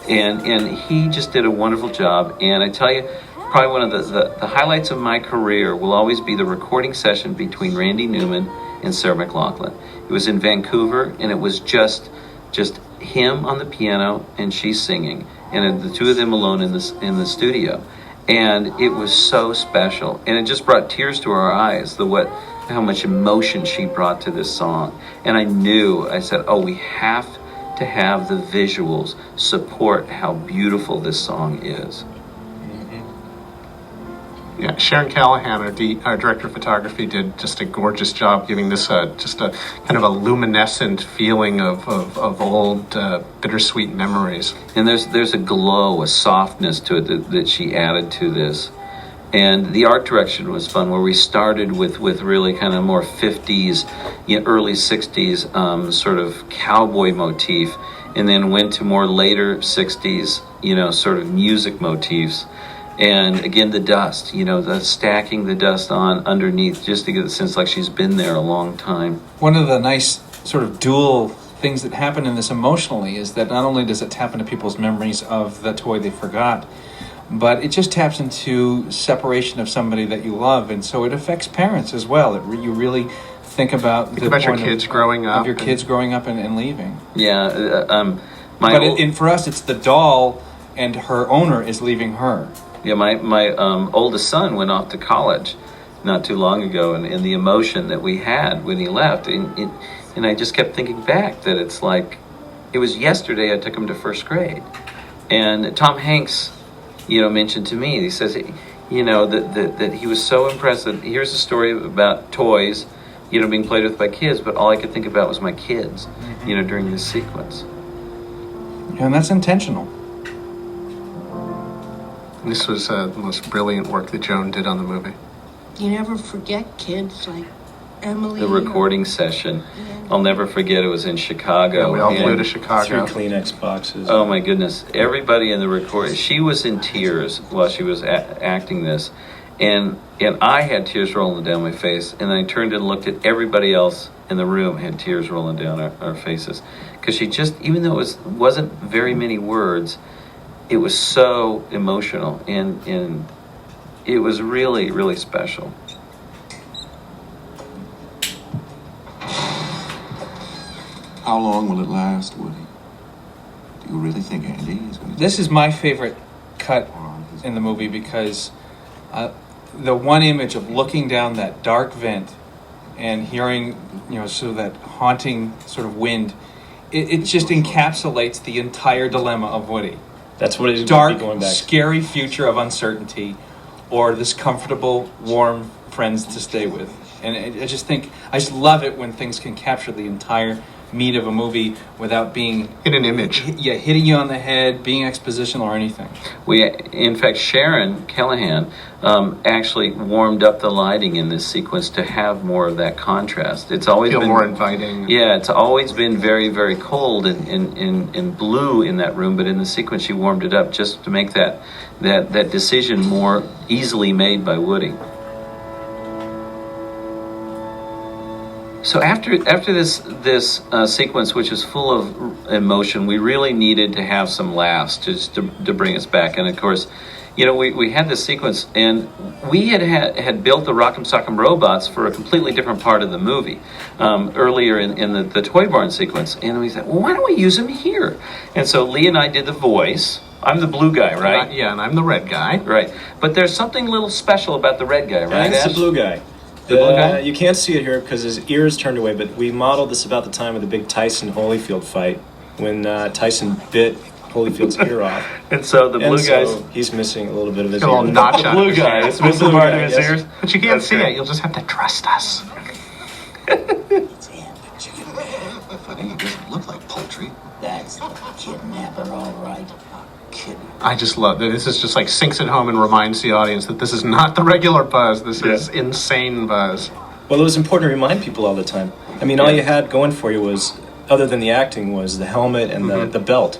And he just did a wonderful job. And I tell you, probably one of the highlights of my career will always be the recording session between Randy Newman and Sarah McLachlan. It was in Vancouver, and it was just him on the piano and she's singing. and the two of them alone in the studio, and it was so special, and it just brought tears to our eyes. How much emotion she brought to this song, and I said, oh, we have to have the visuals support how beautiful this song is. Yeah, Sharon Callahan, our director of photography, did just a gorgeous job giving this just a kind of a luminescent feeling of old bittersweet memories. And there's a glow, a softness to it that she added to this. And the art direction was fun, where we started with really kind of more 50s, early 60s sort of cowboy motif, and then went to more later 60s, sort of music motifs. And again, the dust, the stacking the dust on underneath, just to get the sense like she's been there a long time. One of the nice sort of dual things that happen in this emotionally is that not only does it tap into people's memories of the toy they forgot, but it just taps into separation of somebody that you love, and so it affects parents as well. You really think about your kids growing up, and leaving. Yeah, for us, it's the doll, and her owner is leaving her. Yeah, my oldest son went off to college not too long ago, and the emotion that we had when he left, and I just kept thinking back that it's like it was yesterday I took him to first grade, and Tom Hanks, mentioned to me, he says, that he was so impressed that here's a story about toys, being played with by kids, but all I could think about was my kids, during this sequence. Yeah, and that's intentional. This was the most brilliant work that Joan did on the movie. You never forget kids like Emily. The recording session. I'll never forget, it was in Chicago. Yeah, we all flew to Chicago. 3 Kleenex boxes. Oh my goodness. Everybody in the recording, she was in tears while she was acting this. And I had tears rolling down my face. And I turned and looked at everybody else in the room, had tears rolling down our faces. Because she just, even though it wasn't very many words, it was so emotional, and it was really, really special. How long will it last, Woody? Do you really think Andy is going to... This is my favorite cut in the movie because the one image of looking down that dark vent and hearing, sort of that haunting sort of wind, it just encapsulates the entire dilemma of Woody. That's what it is. Dark, going back. scary future of uncertainty, or this comfortable, warm friends to stay with. And I just love it when things can capture the entire meat of a movie without being in an image. Hitting you on the head, being expositional or anything. In fact, Sharon Callahan actually warmed up the lighting in this sequence to have more of that contrast. It's always been more inviting. Yeah, it's always been very, very cold and blue in that room, but in the sequence she warmed it up just to make that decision more easily made by Woody. So after this sequence, which is full of emotion, we really needed to have some laughs just to bring us back. And of course, we had this sequence, and we had built the Rock'em Sock'em robots for a completely different part of the movie earlier in the Toy Barn sequence. And we said, well, why don't we use them here? And so Lee and I did the voice. I'm the blue guy, right? Yeah, and I'm the red guy. Right. But there's something a little special about the red guy, right? That's the blue guy. The blue guy? You can't see it here because his ear is turned away, but we modeled this about the time of the big Tyson-Holyfield fight when Tyson bit Holyfield's ear off. And so the blue guy's... he's missing a little bit of his ear. A little notch on the blue guy. It's missing part of his ears. But you can't see it. You'll just have to trust us. It's him, the chicken man. But he doesn't look like poultry. That's the kidnapper, all right. I just love that. This is just like sinks it home and reminds the audience that this is not the regular Buzz. This is insane Buzz. Well, it was important to remind people all the time. I mean, all you had going for you was, other than the acting, was the helmet and the belt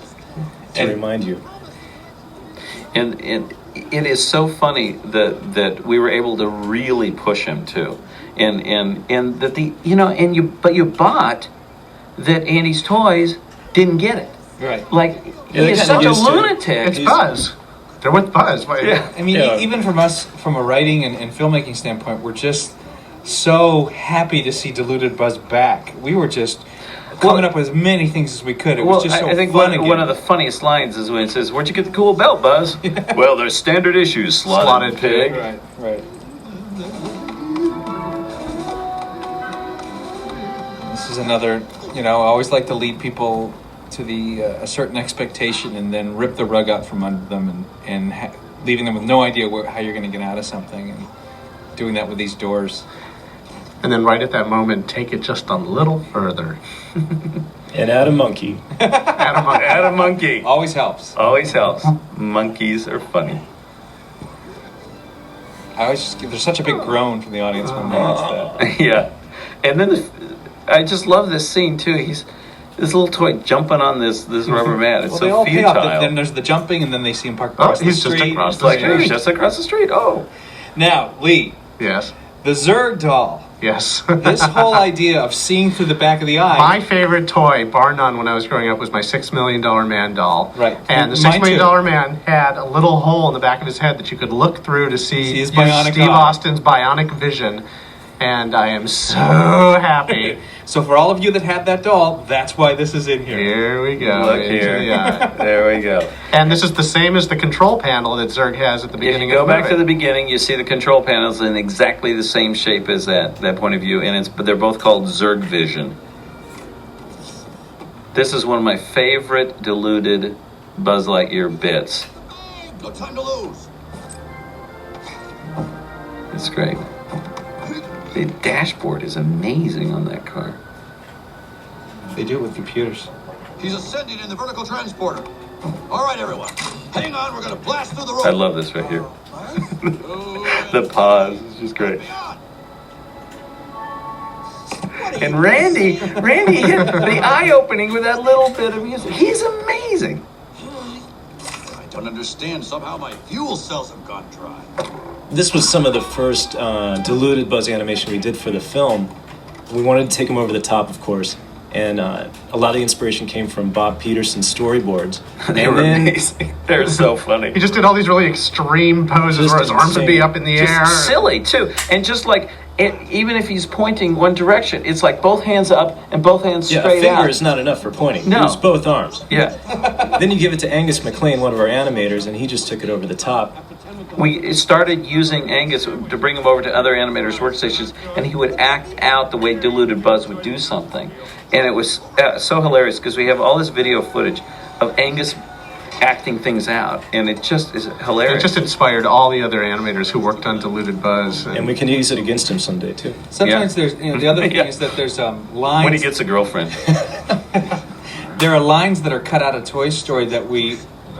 to remind you. And it is so funny that we were able to really push him too, and that you bought that Andy's Toys didn't get it. Right. Like, he's such a lunatic. It's Buzz. They're with Buzz. Yeah. I mean, even from us, from a writing and filmmaking standpoint, we're just so happy to see Diluted Buzz back. We were just coming up with as many things as we could. It was just so I think fun again. one of the funniest lines is when it says, "Where'd you get the cool belt, Buzz?" Well, there's standard issues, slotted pig. Right. This is another, I always like to lead people to a certain expectation and then rip the rug out from under them and leaving them with no idea how you're going to get out of something, and doing that with these doors. And then right at that moment, take it just a little further. And add a monkey. Add a monkey. Always helps. Always helps. Monkeys are funny. There's such a big groan from the audience when they watch that. Yeah. And then I just love this scene too. He's this little toy jumping on this rubber mat. It's they all so pay off. futile. Then there's the jumping, and then they see him park across the street. Just across It's the like, street. he's just across the street. Oh. Now, Lee, Yes. the Zurg doll. Yes. This whole idea of seeing through the back of the eye. My favorite toy, bar none, when I was growing up was my $6 Million Man doll. Right. And the Mine $6 Million too. Man had a little hole in the back of his head that you could look through to see his bionic Steve eye. Austin's bionic vision. And I am so happy. So for all of you that had that doll, that's why this is in here. Here we go. Look into here. the eye. There we go. And this is the same as the control panel that Zurg has at the If beginning you go of the back movie. to the beginning, you see the control panels in exactly the same shape as that point of view, but they're both called Zurg Vision. This is one of my favorite diluted Buzz Lightyear bits. No time to lose. It's great. The dashboard is amazing on that car. They do it with computers. He's ascending in the vertical transporter. All right, everyone. Hang on, we're going to blast through the rope. I love this right here. The pause is just great. And Randy hit the eye opening with that little bit of music. He's amazing. I don't understand. Somehow my fuel cells have gone dry. This was some of the first diluted Buzz animation we did for the film. We wanted to take them over the top, of course, and a lot of the inspiration came from Bob Peterson's storyboards. They were amazing. They're so funny. He just did all these really extreme poses Just where his arms would be insane. up in the Just air. silly too, and just like even if he's pointing one direction, it's like both hands up and both hands Yeah, a straight finger out. is not enough for pointing. No. Use both arms. Yeah, Then you give it to Angus MacLean, one of our animators, and he just took it over the top. we started using Angus to bring him over to other animators' workstations, and he would act out the way diluted Buzz would do something, and it was so hilarious because we have all this video footage of Angus acting things out, and it just is It hilarious. just inspired all the other animators who worked on Diluted Buzz. And we can use it against him someday, too. Sometimes there's, the other thing Yeah. is that there's lines. when he gets a girlfriend. There are lines that are cut out of Toy Story that we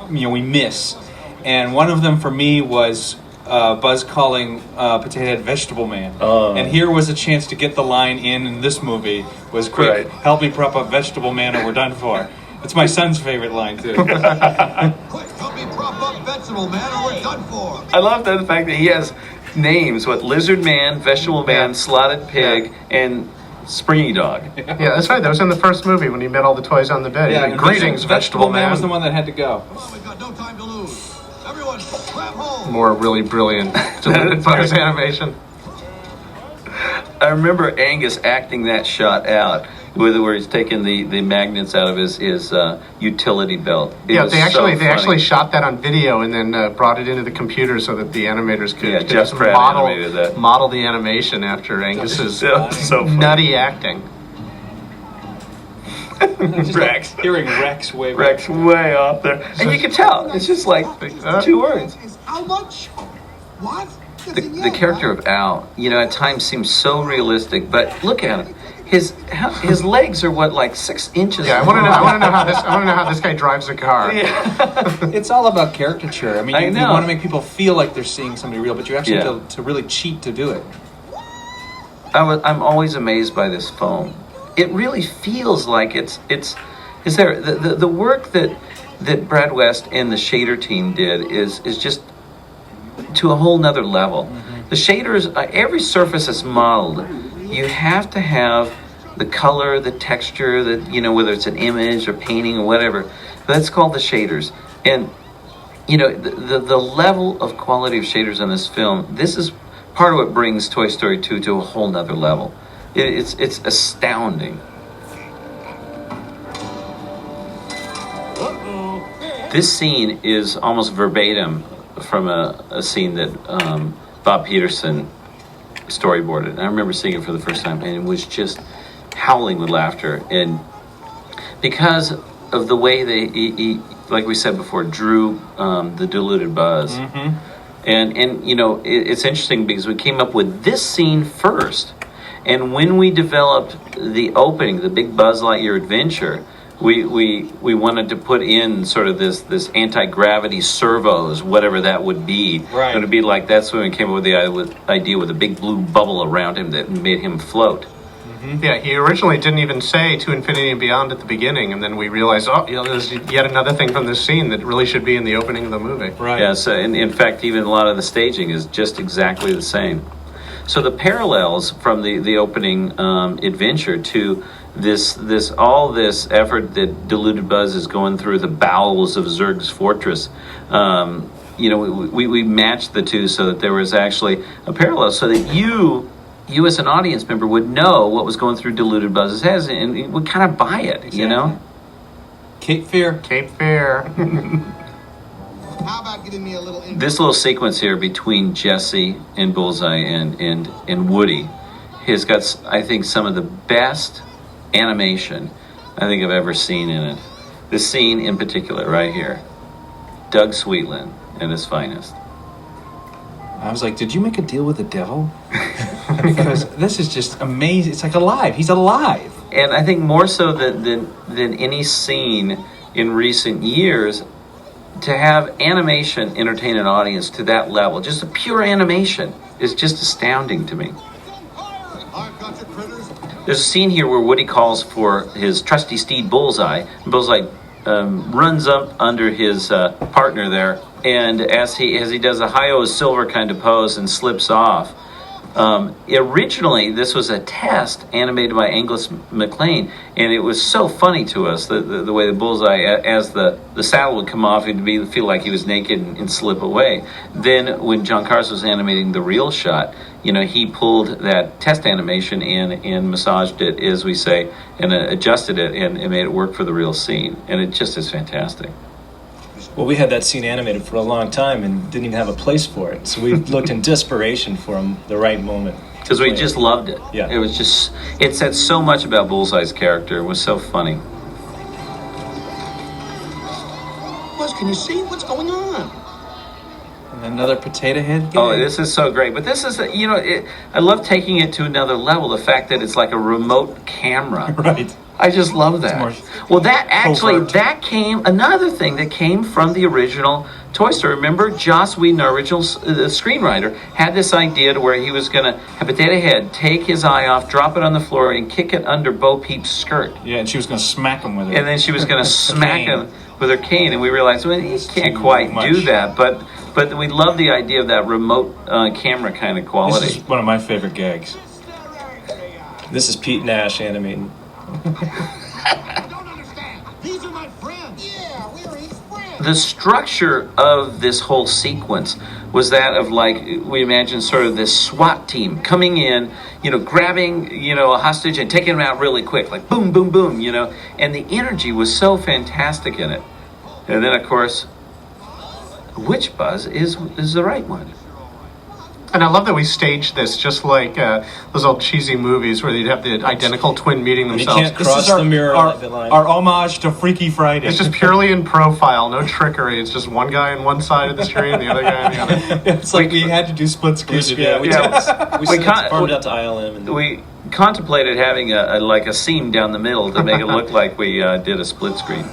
miss, and one of them for me was Buzz calling Potato Head Vegetable Man. And here was a chance to get the line in this movie was quick, Right. help me prop up Vegetable Man or we're done for. It's my son's favorite line too. Quick, help me prop up Vegetable Man or we're done for. I love the fact that he has names: Lizard Man, Vegetable Man, Slotted Pig, and Springy Dog. Yeah, that's right. That was in the first movie when he met all the toys on the bed. Yeah, He said, greetings, Vegetable Man. was the one that had to go. Oh, we've got no time to lose. Everyone, grab hold. More really brilliant Diluted Buzz animation. I remember Angus acting that shot out, where he's taking the magnets out of his utility belt. It Yeah, was they so actually funny. shot that on video and then brought it into the computer so that the animators could, Yeah, Jeff Pratt animated that. model the animation after Angus's So funny. nutty acting. Just Rex. like hearing Rex way back. Rex way off there, and you can tell it's just like two words. How much? What? The character of Al, at times seems so realistic, but look at him. His legs are like 6 inches. Yeah, I want to know how this guy drives a car. It's all about caricature. I mean, I you know. want to make people feel like they're seeing somebody real, but you actually Yeah. have to really cheat to do it. I'm always amazed by this foam. It really feels like it's there. The work that Brad West and the shader team did is just to a whole nother level. The shaders, every surface is modeled. You have to have the color, the texture, whether it's an image or painting or whatever. That's called the shaders. And the level of quality of shaders in this film, this is part of what brings Toy Story 2 to a whole nother level. It's astounding. This scene is almost verbatim from a scene that Bob Peterson storyboarded. And I remember seeing it for the first time, and it was just howling with laughter. And because of the way he like we said before, drew the diluted buzz. Mm-hmm. And you know, it's interesting because we came up with this scene first. And when we developed the opening, the big Buzz Lightyear adventure, we wanted to put in sort of this anti-gravity servos, whatever that would be. Right. It would be like, that's when we came up with the idea with a big blue bubble around him that made him float. Mm-hmm. Yeah, he originally didn't even say To Infinity and Beyond at the beginning, and then we realized, there's yet another thing from this scene that really should be in the opening of the movie. Right. Yeah, so in fact, even a lot of the staging is just exactly the same. So the parallels from the opening adventure to this effort that Diluted Buzz is going through the bowels of Zurg's fortress, you know, we matched the two so that there was actually a parallel, so that you as an audience member would know what was going through Diluted Buzz's head and would kind of buy it, exactly. You know? Cape Fear. Cape Fear. How about giving me a little... This little sequence here between Jesse and Bullseye and Woody has got, I think, some of the best animation I think I've ever seen in it. This scene in particular right here. Doug Sweetland at his finest. I was like, did you make a deal with the devil? Because this is just amazing. It's like alive. He's alive. And I think more so than any scene in recent years, to have animation entertain an audience to that level, just a pure animation, is just astounding to me. There's a scene here where Woody calls for his trusty steed Bullseye. Bullseye runs up under his partner there, and as he does a hi-yo silver kind of pose and slips off. Originally, this was a test animated by Angus MacLean, and it was so funny to us the way the Bullseye, as the saddle would come off, he'd feel like he was naked and slip away. Then, when John Carson was animating the real shot, you know, he pulled that test animation and massaged it, as we say, and adjusted it and made it work for the real scene, and it just is fantastic. Well, we had that scene animated for a long time and didn't even have a place for it. So we looked in desperation for the right moment. Because we just loved it. Yeah. It was just, it said so much about Bullseye's character. It was so funny. Buzz, can you see what's going on? And another potato head gag. Oh, this is so great. But this is, you know, I love taking it to another level. The fact that it's like a remote camera. Right. I just love that. Well, that actually, that came, another thing that came from the original Toy Story. Remember, Joss Whedon, our original screenwriter, had this idea to where he was going to have Potato Head take his eye off, drop it on the floor, and kick it under Bo Peep's skirt. Yeah, and she was going to smack him with it. And then she was going to smack him with her cane, and we realized, well, he can't quite do that, but we love the idea of that remote camera kind of quality. This is one of my favorite gags. This is Pete Nash animating. I don't understand. These are my friends. Yeah, we're his friends. The structure of this whole sequence was that of, like, we imagine sort of this SWAT team coming in, you know, grabbing, you know, a hostage and taking him out really quick, like boom, boom, boom, you know, and the energy was so fantastic in it. And then, of course, which Buzz is the right one? And I love that we staged this just like those old cheesy movies where you'd have the identical twin meeting themselves. You can't cross the mirror line. Our homage to Freaky Friday. It's just purely in profile, no trickery. It's just one guy on one side of the screen and the other guy on the other. It's like we had to do split screen. We farmed out to ILM. And we contemplated having a seam down the middle to make it look like we did a split screen.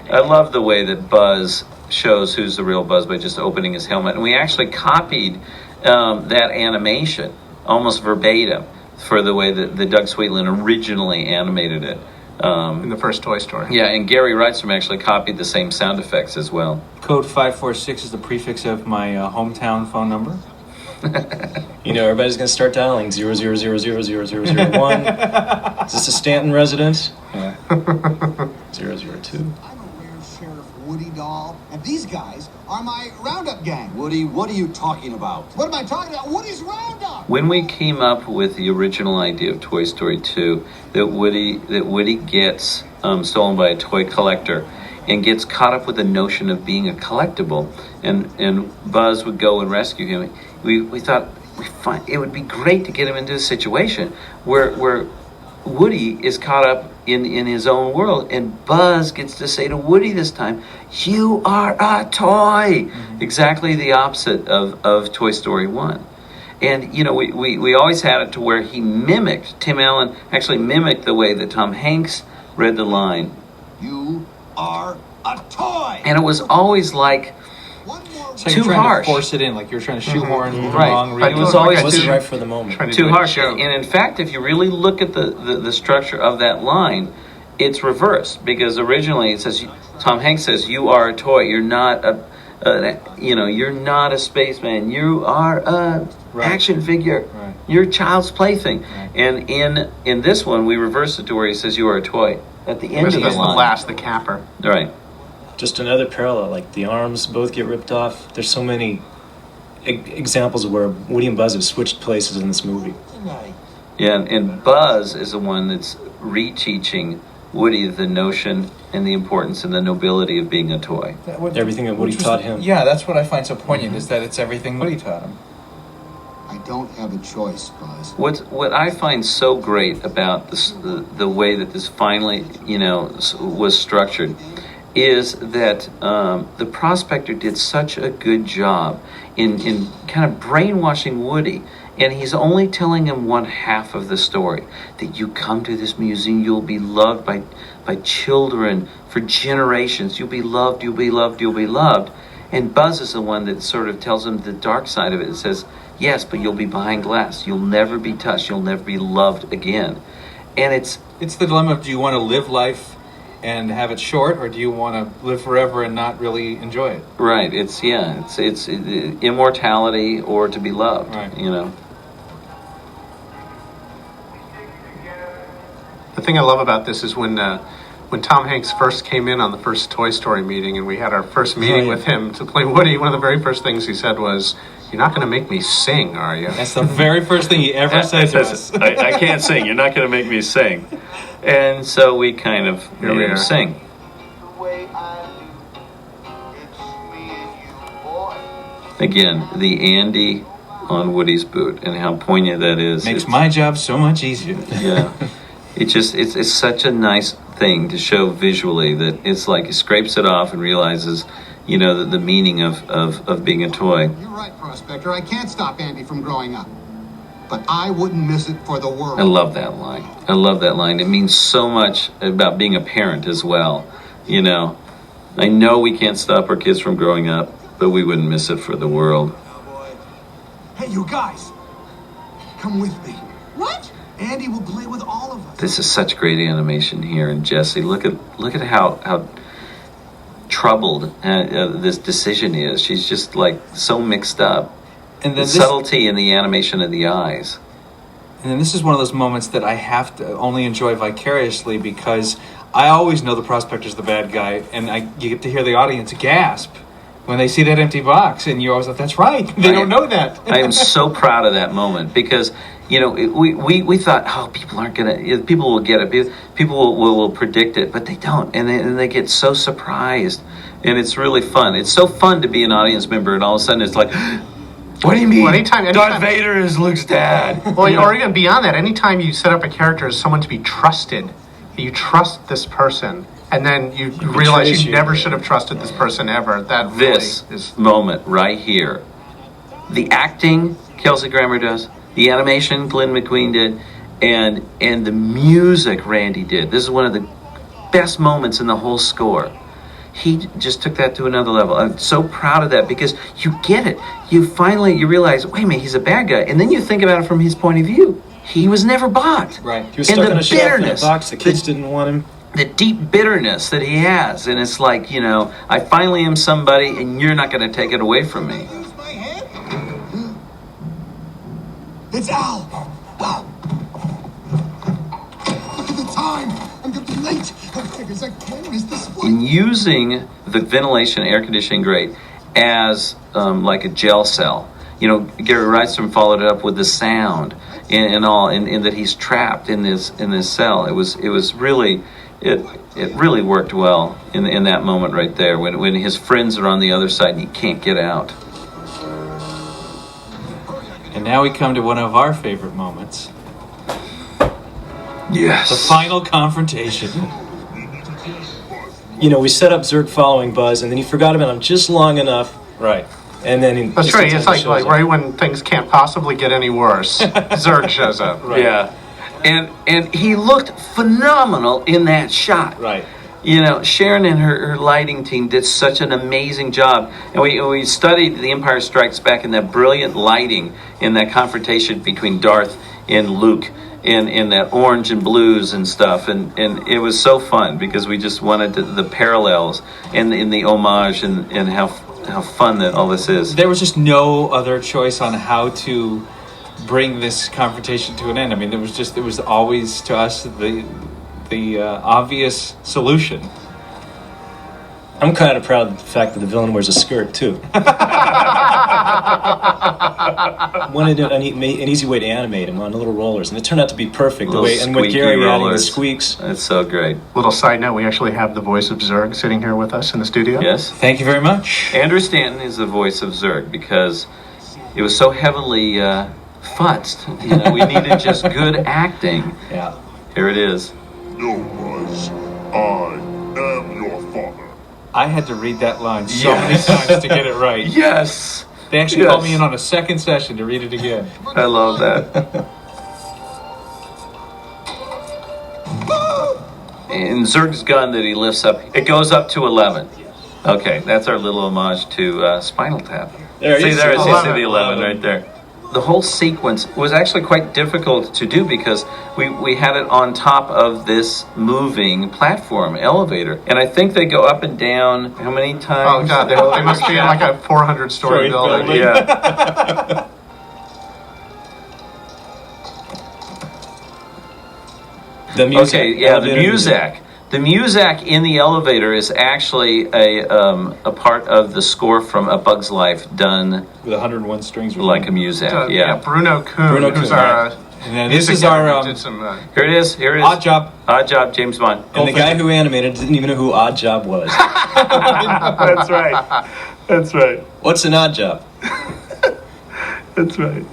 I love the way that Buzz shows who's the real Buzz by just opening his helmet. And we actually copied that animation almost verbatim for the way that the Doug Sweetland originally animated it. In the first Toy Story. Yeah, and Gary Wrightstrom actually copied the same sound effects as well. Code 546 is the prefix of my hometown phone number. You know, everybody's going to start dialing 000000001. Is this a Stanton resident? Yeah. 002. I'm aware Sheriff Woody doll, and these guys are my Roundup gang. Woody, what are you talking about? What am I talking about? Woody's Roundup! When we came up with the original idea of Toy Story 2, that Woody gets stolen by a toy collector and gets caught up with the notion of being a collectible, and Buzz would go and rescue him, we thought it would be great to get him into a situation where Woody is caught up in his own world, and Buzz gets to say to Woody this time, "You are a toy." Mm-hmm. Exactly the opposite of Toy Story 1. And, you know, we always had it to where he mimicked, Tim Allen actually mimicked the way that Tom Hanks read the line. You are a toy. And it was always like It's like too trying harsh. to force it in, like you're trying to shoehorn the Right. wrong It was reading. always It wasn't too, right for the moment. too harsh. And in fact, if you really look at the structure of that line, it's reversed, because originally it says, Tom Hanks says, "You are a toy. You're not you're not a spaceman. You are a action figure. Right. You're a child's plaything." Right. And in this one, we reverse it to where he says, "You are a toy." At the end of the That's the line. last, the capper. Right. Just another parallel, like the arms both get ripped off. There's so many examples where Woody and Buzz have switched places in this movie. Yeah, and Buzz is the one that's reteaching Woody the notion and the importance and the nobility of being a toy. Everything that Woody taught him. Yeah, that's what I find so poignant, is that it's everything Woody taught him. I don't have a choice, Buzz. What I find so great about the way that this finally, was structured, is that the prospector did such a good job in kind of brainwashing Woody. And he's only telling him one half of the story. That you come to this museum, you'll be loved by children for generations. You'll be loved, you'll be loved, you'll be loved. And Buzz is the one that sort of tells him the dark side of it. It says, yes, but you'll be behind glass. You'll never be touched. You'll never be loved again. And it's the dilemma of, do you want to live life and have it short, or do you want to live forever and not really enjoy it? right. It's immortality or to be loved. Right. The thing I love about this is when Tom Hanks first came in on the first Toy Story meeting, and we had our first meeting with him to play Woody, one of the very first things he said was, "You're not going to make me sing, are you?" That's the very first thing he ever said to us. I can't sing. You're not going to make me sing. And so we kind of made him sing. Again, the Andy on Woody's boot, and how poignant that is. Makes my job so much easier. Yeah. It's such a nice thing to show visually, that it's like he scrapes it off and realizes, the meaning of being a toy. You're right, Prospector. I can't stop Andy from growing up. But I wouldn't miss it for the world. I love that line. I love that line. It means so much about being a parent as well. I know we can't stop our kids from growing up, but we wouldn't miss it for the world. Hey, you guys. Come with me. What? Andy will play with all of us. This is such great animation here, and Jesse, look at how troubled this decision is. She's just like so mixed up. And then the subtlety in the animation of the eyes. And then this is one of those moments that I have to only enjoy vicariously, because I always know the prospector's the bad guy, and you get to hear the audience gasp when they see that empty box, and you always like, that's right, they don't know that. I am so proud of that moment, because we thought, oh, people will get it, people will predict it, but they don't, and they get so surprised, and it's really fun. It's so fun to be an audience member, and all of a sudden it's like, what do you mean? Well, anytime Darth Vader is Luke's dad. Well, or even beyond that, anytime you set up a character as someone to be trusted, you trust this person, and then you realize you never should have trusted this person ever. That this really is moment right here. The acting Kelsey Grammer does, the animation Glenn McQueen did, and the music Randy did. This is one of the best moments in the whole score. He just took that to another level. I'm so proud of that, because you get it. You realize, wait a minute, he's a bad guy. And then you think about it from his point of view. He was never bought. Right. He was stuck on a shelf in a box. The kids didn't want him. The deep bitterness that he has. And it's like, I finally am somebody, and you're not going to take it away from me. It's Al. Look at the time. I'm going to be late. Because I can't miss this one. In using the ventilation air conditioning grate as like a gel cell. You know, Gary Rydstrom followed it up with the sound and all, in that he's trapped in this cell. It was really, it really worked well in that moment right there when his friends are on the other side and he can't get out. And now we come to one of our favorite moments. Yes. The final confrontation. You know, we set up Zurg following Buzz, and then he forgot about him just long enough. Right. And then That's right. It's like right when things can't possibly get any worse, Zurg shows up. Right. Yeah. And he looked phenomenal in that shot. Right. You know, Sharon and her lighting team did such an amazing job. And we studied The Empire Strikes Back and that brilliant lighting in that confrontation between Darth and Luke in that orange and blues and stuff. And it was so fun because we just wanted the parallels and in the homage and how fun that all this is. There was just no other choice on how to bring this confrontation to an end. I mean, it was always to us the obvious solution. I'm kind of proud of the fact that the villain wears a skirt, too. Wanted an easy way to animate him on the little rollers, and it turned out to be perfect. Little And with Gary adding the rollers. squeaks. It's so great. Little side note, we actually have the voice of Zurg sitting here with us in the studio. Yes. Thank you very much. Andrew Stanton is the voice of Zurg because it was so heavily futzed. You know, we needed just good acting. Yeah. Here it is. No, Buzz. I am your father. I had to read that line so many times to get it right. Yes. They actually Yes. called me in on a second session to read it again. I love that. And Zurg's gun that he lifts up, it goes up to 11. Okay, that's our little homage to Spinal Tap. There See, you there, see you see 11. the 11 right there. The whole sequence was actually quite difficult to do because we had it on top of this moving platform elevator. And I think they go up and down how many times? Oh, God, they must be in like a 400-story building. Yeah. The music. Okay, yeah, the elevator music. The music in the elevator is actually a part of the score from A Bug's Life done With 101 strings. like a music. Yeah. Bruno Kuhn, who's Kuhn, our... And then this music is our editor, did some, Here it is. Here it is. Odd Job. Odd Job, James Bond. And the guy who animated didn't even know who Odd Job was. That's right. That's right. What's an odd job? That's right.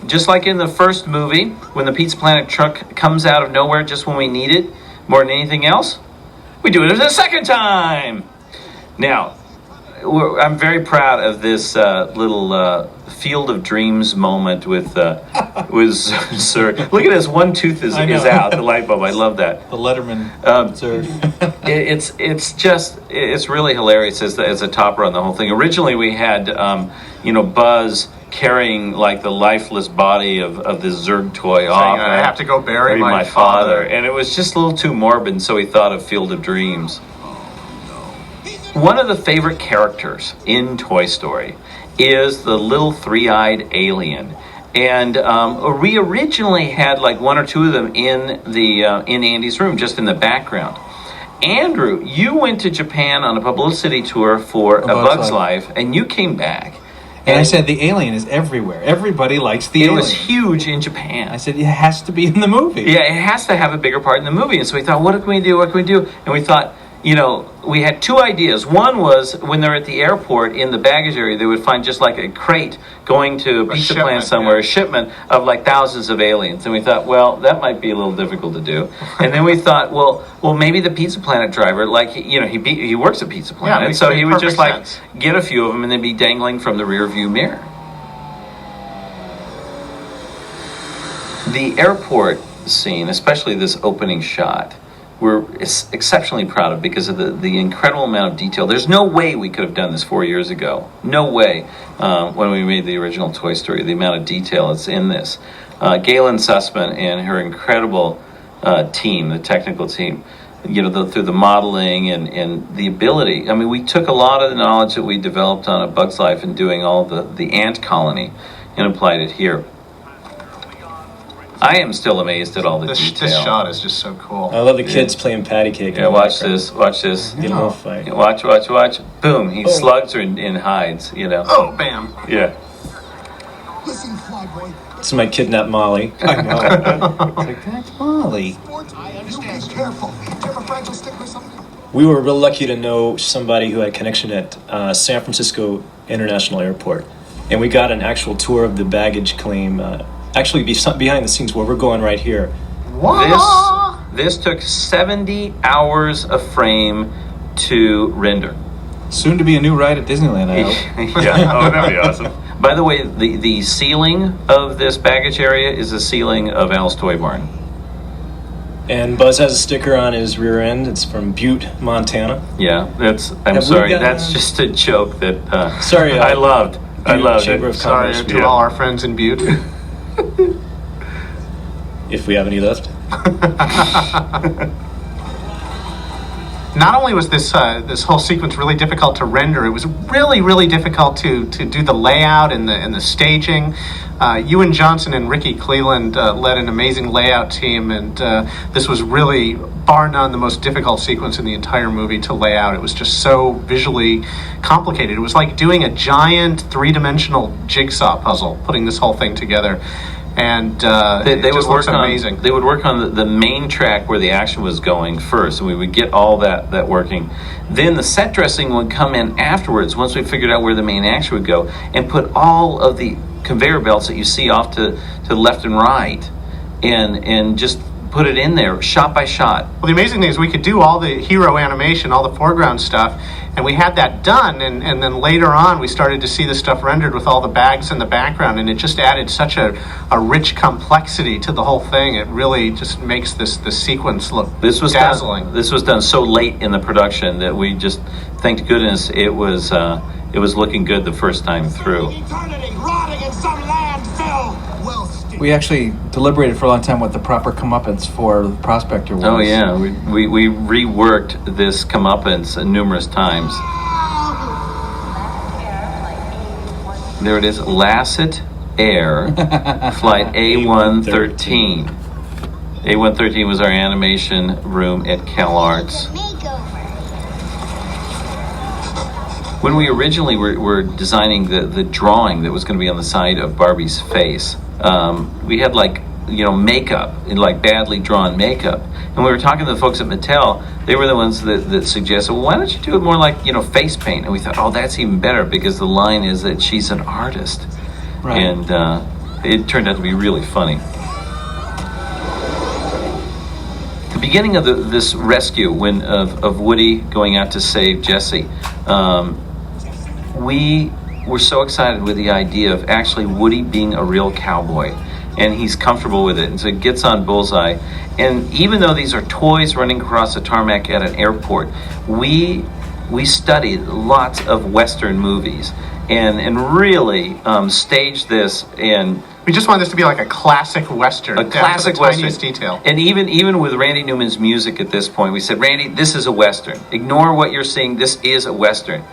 Just like in the first movie, when the Pizza Planet truck comes out of nowhere just when we need it, more than anything else, we do it a second time. Now, I'm very proud of this little Field of Dreams moment with Sir. Look at this, one tooth is out, the light bulb. I love that. The Letterman. It's really hilarious as a topper on the whole thing. Originally, we had Buzz carrying like the lifeless body of this Zurg toy off. I have to go bury my father, and it was just a little too morbid. So he thought of Field of Dreams. One of the favorite characters in Toy Story is the little three-eyed alien. And we originally had like one or two of them in Andy's room, just in the background. Andrew, you went to Japan on a publicity tour for A Bug's Life, and you came back. And I said, the alien is everywhere. Everybody likes the alien. It was huge in Japan. I said, it has to be in the movie. Yeah, it has to have a bigger part in the movie. And so we thought, what can we do? What can we do? And we thought, we had two ideas. One was when they're at the airport in the baggage area, they would find just like a crate going to a pizza plant somewhere, a shipment of like thousands of aliens. And we thought, well, that might be a little difficult to do. And then we thought, well, maybe the Pizza Planet driver, like, he works at Pizza Planet. Yeah, so he would just like sense. get a few of them and then be dangling from the rear view mirror. The airport scene, especially this opening shot, we're exceptionally proud of because of the incredible amount of detail. There's no way we could have done this 4 years ago. No way when we made the original Toy Story, the amount of detail that's in this. Galen Sussman and her incredible team, the technical team, through the modeling and the ability. I mean, we took a lot of the knowledge that we developed on A Bug's Life and doing all the ant colony and applied it here. I am still amazed at all the detail. This shot is just so cool. I love the kids playing patty cake. Yeah, watch this. Watch this. Get a little fight. Yeah, watch. Boom! He slugs her and hides. You know. Oh, bam! Yeah. Listen, Flyboy. This is my kidnapped Molly. I know. It's like, that's Molly. I understand. Be careful. Do you have a fragile stick or something? We were real lucky to know somebody who had connection at San Francisco International Airport. And we got an actual tour of the baggage claim, actually behind the scenes where we're going right here. This took 70 hours of frame to render. Soon to be a new ride at Disneyland, I hope. Yeah, oh, that'd be awesome. By the way, the ceiling of this baggage area is the ceiling of Al's Toy Barn. And Buzz has a sticker on his rear end. It's from Butte, Montana. Yeah, I'm sorry. That's just a joke that sorry, I loved. I loved Chamber it. of Commerce. Sorry to all our friends in Butte. If we have any left. Not only was this whole sequence really difficult to render, it was really difficult to do the layout and the staging. Ewan Johnson and Ricky Cleland led an amazing layout team, and this was really, bar none, the most difficult sequence in the entire movie to lay out. It was just so visually complicated. It was like doing a giant three-dimensional jigsaw puzzle, putting this whole thing together. And they would work amazing. They would work on the main track where the action was going first, and we would get all that working. Then the set dressing would come in afterwards once we figured out where the main action would go, and put all of the conveyor belts that you see off to the left and right, and just put it in there shot by shot. Well, the amazing thing is we could do all the hero animation, all the foreground stuff, and we had that done, and then later on we started to see the stuff rendered with all the bags in the background, and it just added such a rich complexity to the whole thing. It really just makes this sequence look dazzling. This was done so late in the production that we just, thank goodness, it was looking good the first time through. Eternity rotting in some landfill. Well, We actually deliberated for a long time what the proper comeuppance for the prospector was. Oh yeah, we reworked this comeuppance numerous times. There it is, Lasseter, flight A113. A113 was our animation room at CalArts. When we originally were designing the drawing that was going to be on the side of Barbie's face, we had makeup, and badly drawn makeup. And we were talking to the folks at Mattel. They were the ones that suggested, well, why don't you do it more like, face paint? And we thought, oh, that's even better, because the line is that she's an artist. Right. And it turned out to be really funny. The beginning of this rescue of Woody going out to save Jessie, we were so excited with the idea of actually Woody being a real cowboy, and he's comfortable with it, and so it gets on bullseye. And even though these are toys running across the tarmac at an airport, we studied lots of Western movies and really staged this, and we just wanted this to be like a classic Western. A classic the Western. Tiniest detail. And even with Randy Newman's music at this point, we said, Randy, this is a Western. Ignore what you're seeing. This is a Western.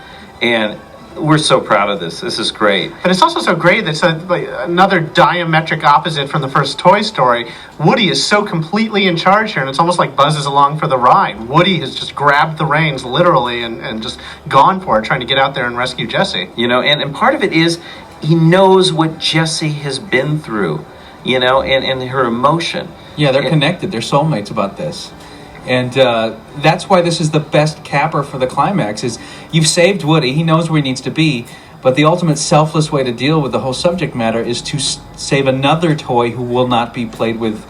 And we're so proud of this. This is great. But it's also so great that it's another diametric opposite from the first Toy Story. Woody is so completely in charge here, and it's almost like Buzz is along for the ride. Woody has just grabbed the reins, literally, and just gone for it, trying to get out there and rescue Jessie. And part of it is he knows what Jessie has been through, and her emotion. Yeah, they're connected. They're soulmates about this. And that's why this is the best capper for the climax, is you've saved Woody. He knows where he needs to be. But the ultimate selfless way to deal with the whole subject matter is to save another toy who will not be played with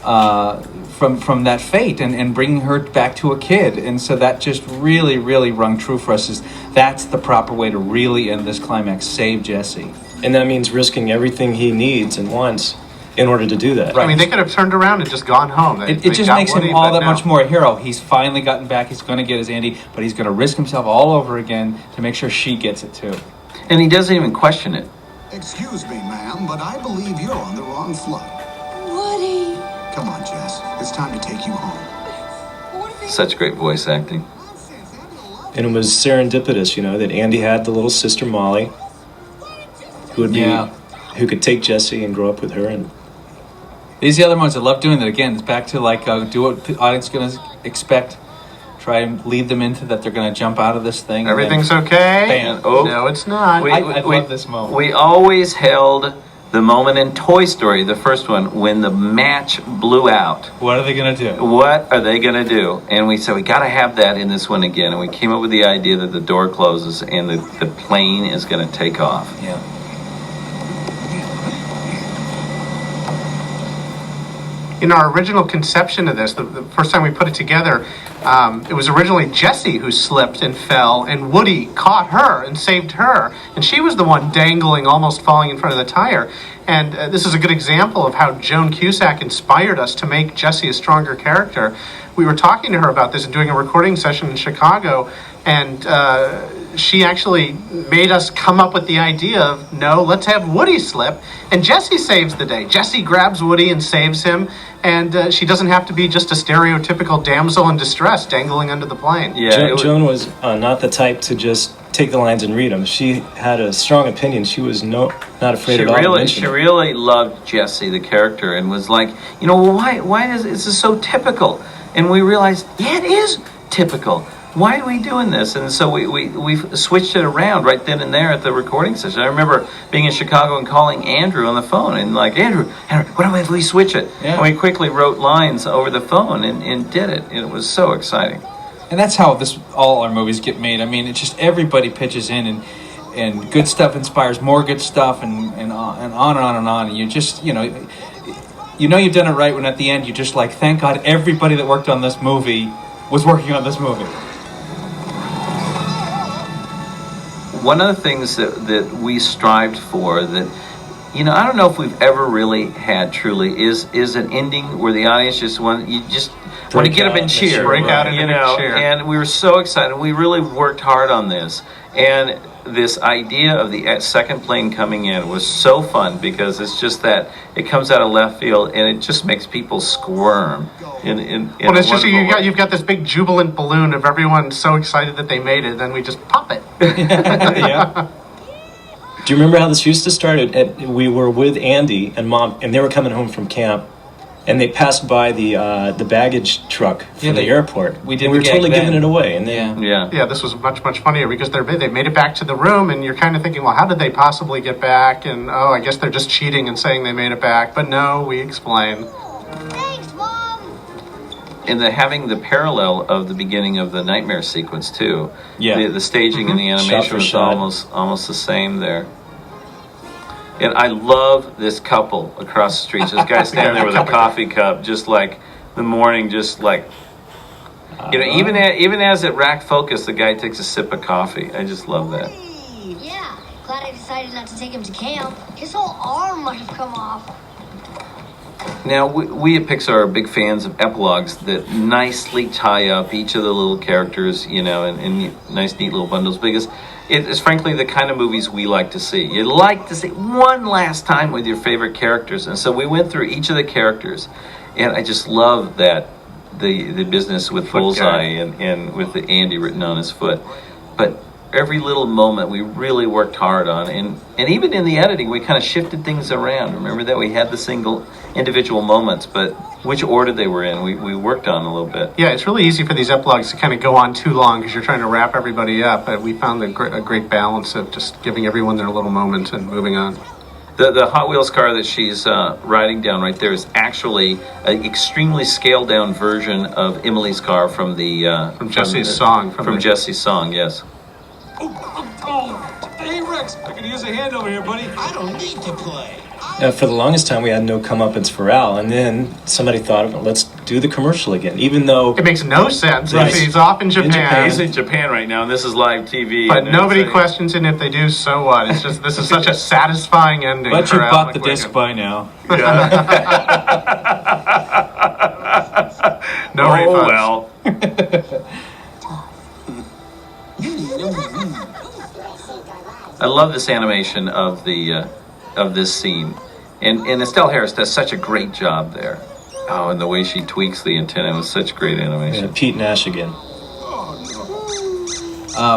from that fate, and bring her back to a kid. And so that just really, really rung true for us. Is that's the proper way to really end this climax, save Jessie. And that means risking everything he needs and wants in order to do that. Right. I mean, they could have turned around and just gone home. It just makes him all that much more a hero. He's finally gotten back. He's going to get his Andy, but he's going to risk himself all over again to make sure she gets it too. And he doesn't even question it. Excuse me, ma'am, but I believe you're on the wrong flight. Woody. Come on, Jess. It's time to take you home. Such great voice acting. And it was serendipitous, that Andy had the little sister Molly, who could take Jessie and grow up with her, and These are the other ones I love doing that. Again, it's back to like do what the audience is going to expect. Try and lead them into that they're going to jump out of this thing. Everything's okay. Bam. Oh. No, it's not. I love this moment. We always held the moment in Toy Story, the first one, when the match blew out. What are they going to do? What are they going to do? And we said, we got to have that in this one again. And we came up with the idea that the door closes and the plane is going to take off. Yeah. In our original conception of this, the first time we put it together, it was originally Jessie who slipped and fell, and Woody caught her and saved her, and she was the one dangling, almost falling in front of the tire. And this is a good example of how Joan Cusack inspired us to make Jessie a stronger character. We were talking to her about this and doing a recording session in Chicago, and she actually made us come up with the idea of, no, let's have Woody slip, and Jessie saves the day. Jessie grabs Woody and saves him, and she doesn't have to be just a stereotypical damsel in distress dangling under the plane. Yeah, Joan was not the type to just take the lines and read them. She had a strong opinion. She was not afraid at all to mention She it. really loved Jessie, the character, and was like, why is this so typical? And we realized, yeah, it is typical. Why are we doing this? And so we switched it around right then and there at the recording session. I remember being in Chicago and calling Andrew on the phone and like, Andrew, what if we switch it? Yeah. And we quickly wrote lines over the phone and did it. And it was so exciting. And that's how all our movies get made. I mean, it's just everybody pitches in, and good stuff inspires more good stuff, and on and on and on and on. And you just, you know you've done it right when at the end you just like, thank God everybody that worked on this movie was working on this movie. One of the things that we strived for that, I don't know if we've ever really had truly is an ending where the audience just want to get up and cheer. Break out and cheer. And we were so excited. We really worked hard on this. And this idea of the second plane coming in was so fun because it's just that it comes out of left field and it just makes people squirm. Well, it's just you've got this big jubilant balloon of everyone so excited that they made it, then we just pop it. Yeah. Do you remember how this used to start? We were with Andy and Mom, and they were coming home from camp, and they passed by the baggage truck from the airport. We were totally giving it away, and then yeah, this was much funnier because they made it back to the room, and you're kind of thinking, well, how did they possibly get back? And I guess they're just cheating and saying they made it back. But no, we explain. Thanks, Mom. And having the parallel of the beginning of the nightmare sequence too. Yeah. The staging and the animation was almost the same there. And I love this couple across the street. This guy standing there with a coffee cup, just like the morning, just like even as it rack focus, the guy takes a sip of coffee. I just love that. Yeah, glad I decided not to take him to camp. His whole arm might have come off. Now, we at Pixar are big fans of epilogues that nicely tie up each of the little characters, in nice, neat little bundles, because it is frankly the kind of movies we like to see. You like to see one last time with your favorite characters. And so we went through each of the characters, and I just love that, the business with Bullseye and with the Andy written on his foot. But every little moment we really worked hard on, and even in the editing we kind of shifted things around. Remember that we had the single individual moments, but which order they were in we worked on a little bit. Yeah, it's really easy for these epilogues to kind of go on too long because you're trying to wrap everybody up, but we found a great balance of just giving everyone their little moment and moving on. The Hot Wheels car that she's riding down right there is actually an extremely scaled down version of Emily's car from Jesse's song. From Jesse's song, yes. Hey, Rex, I could use a hand over here, buddy. I don't need to play. For the longest time, we had no comeuppance for Al, and then somebody thought of it, let's do the commercial again, even though it makes no sense. Right. He's off in Japan. He's in Japan right now, and this is live TV. But nobody questions it, and if they do, so what? It's just this is such a satisfying ending. But you for Al bought the McQuiggan. disc by now. No refunds. Well. I love this animation of this scene, and Estelle Harris does such a great job there. Oh, and the way she tweaks the antenna was such great animation. Yeah, Pete Nash again.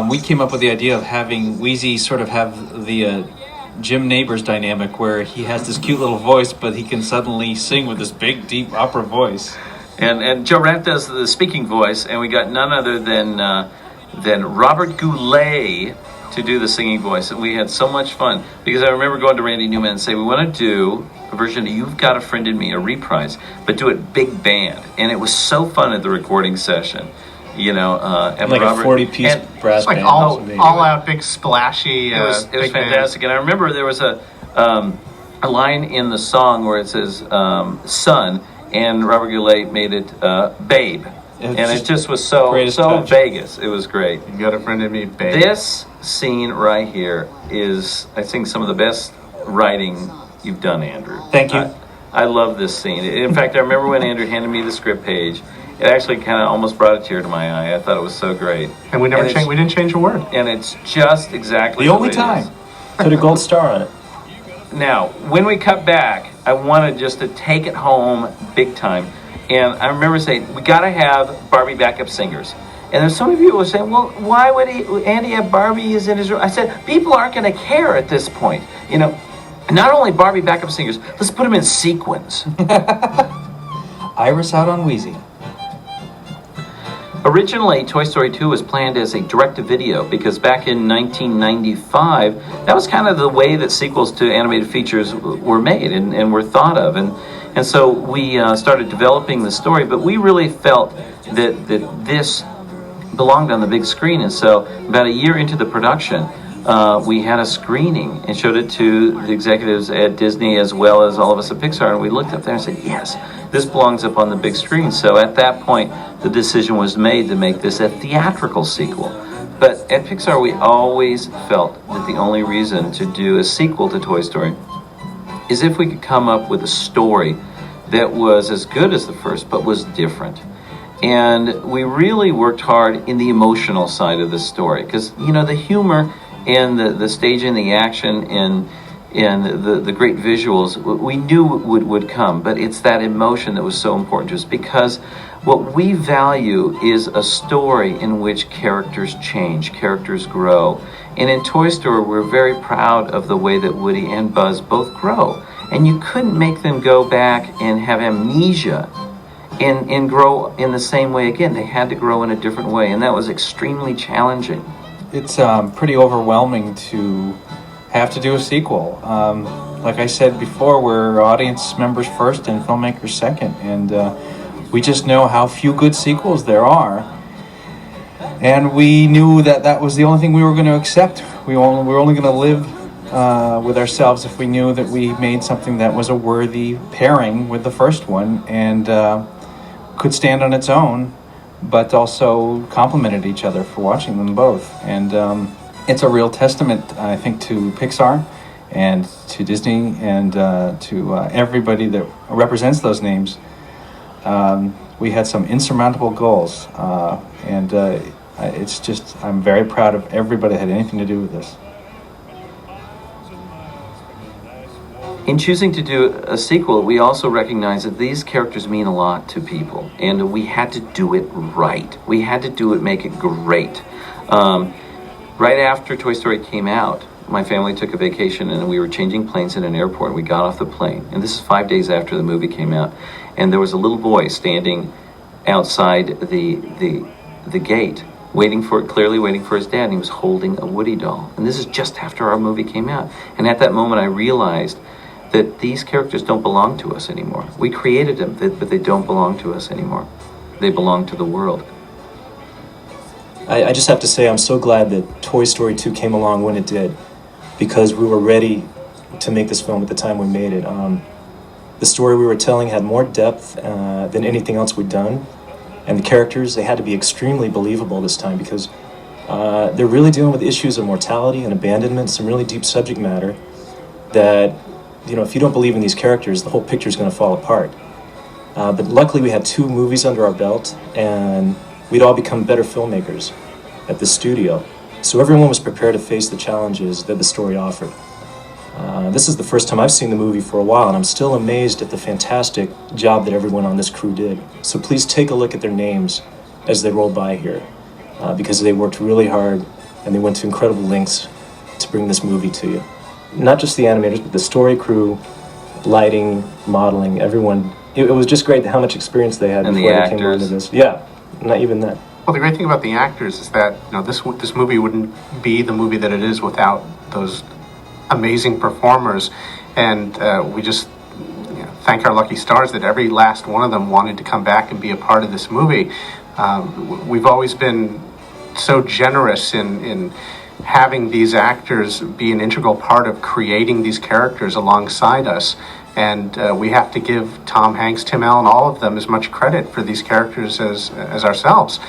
We came up with the idea of having Wheezy sort of have the Jim Neighbors dynamic where he has this cute little voice, but he can suddenly sing with this big, deep opera voice. And Joe Rapp does the speaking voice, and we got none other than Robert Goulet to do the singing voice, and we had so much fun because I remember going to Randy Newman and saying, we want to do a version of You've Got a Friend in Me, a reprise, but do it big band. And it was so fun at the recording session, you know. And like Robert, a 40-piece brass It's like band. all out, big, splashy. It was big fantastic. And I remember there was a line in the song where it says son, and Robert Goulet made it babe. And it just was so touch. Vegas. It was great. You got a friend in me, babe. This scene right here is, I think, some of the best writing you've done, Andrew. Thank you. I love this scene. In fact, I remember when Andrew handed me the script page, it actually kind of almost brought a tear to my eye. I thought it was so great. And we never changed. We didn't change a word. And it's just exactly The only way it is. time. Put a gold star on it. Now, when we cut back, I wanted just to take it home big time. And I remember saying, we got to have Barbie backup singers. And there's so many people who saying, well, why would Andy have Barbie is in his room? I said, people aren't going to care at this point. You know, not only Barbie backup singers, let's put them in sequins. Iris out on Wheezy. Originally, Toy Story 2 was planned as a direct-to-video because back in 1995, that was kind of the way that sequels to animated features were made and were thought of. And so we started developing the story, but we really felt that this belonged on the big screen. And so about a year into the production, we had a screening and showed it to the executives at Disney as well as all of us at Pixar. And we looked up there and said, yes, this belongs up on the big screen. So at that point, the decision was made to make this a theatrical sequel. But at Pixar, we always felt that the only reason to do a sequel to Toy Story is if we could come up with a story that was as good as the first, but was different. And we really worked hard in the emotional side of the story, because, you know, the humor and the staging, the action, and the great visuals, we knew would come, but it's that emotion that was so important to us, because what we value is a story in which characters change, characters grow. And in Toy Story, we're very proud of the way that Woody and Buzz both grow. And you couldn't make them go back and have amnesia and grow in the same way again. They had to grow in a different way, and that was extremely challenging. It's pretty overwhelming to have to do a sequel. Like I said before, we're audience members first and filmmakers second, and we just know how few good sequels there are. And we knew that was the only thing we were going to accept. We were only going to live with ourselves if we knew that we made something that was a worthy pairing with the first one and could stand on its own, but also complemented each other for watching them both. And it's a real testament, I think, to Pixar and to Disney and to everybody that represents those names. We had some insurmountable goals, and it's just, I'm very proud of everybody that had anything to do with this. In choosing to do a sequel, we also recognize that these characters mean a lot to people, and we had to do it right. We had to do it, make it great. Right after Toy Story came out, my family took a vacation, and we were changing planes in an airport. We got off the plane, and this is 5 days after the movie came out, and there was a little boy standing outside the gate, clearly waiting for his dad, and he was holding a Woody doll. And this is just after our movie came out. And at that moment, I realized that these characters don't belong to us anymore. We created them, but they don't belong to us anymore. They belong to the world. I just have to say I'm so glad that Toy Story 2 came along when it did, because we were ready to make this film at the time we made it. The story we were telling had more depth than anything else we'd done, and the characters, they had to be extremely believable this time, because they're really dealing with issues of mortality and abandonment, some really deep subject matter that, you know, if you don't believe in these characters, the whole picture's going to fall apart. But luckily we had 2 movies under our belt, and we'd all become better filmmakers at the studio. So everyone was prepared to face the challenges that the story offered. This is the first time I've seen the movie for a while, and I'm still amazed at the fantastic job that everyone on this crew did. So please take a look at their names as they roll by here, because they worked really hard and they went to incredible lengths to bring this movie to you. not just the animators, but the story crew, lighting, modeling, everyone. It was just great how much experience they had And before the they came actors. onto this. Yeah, not even that. Well, the great thing about the actors is that this movie wouldn't be the movie that it is without those amazing performers, and we just thank our lucky stars that every last one of them wanted to come back and be a part of this movie. We've always been so generous in having these actors be an integral part of creating these characters alongside us. And we have to give Tom Hanks, Tim Allen, all of them as much credit for these characters as ourselves.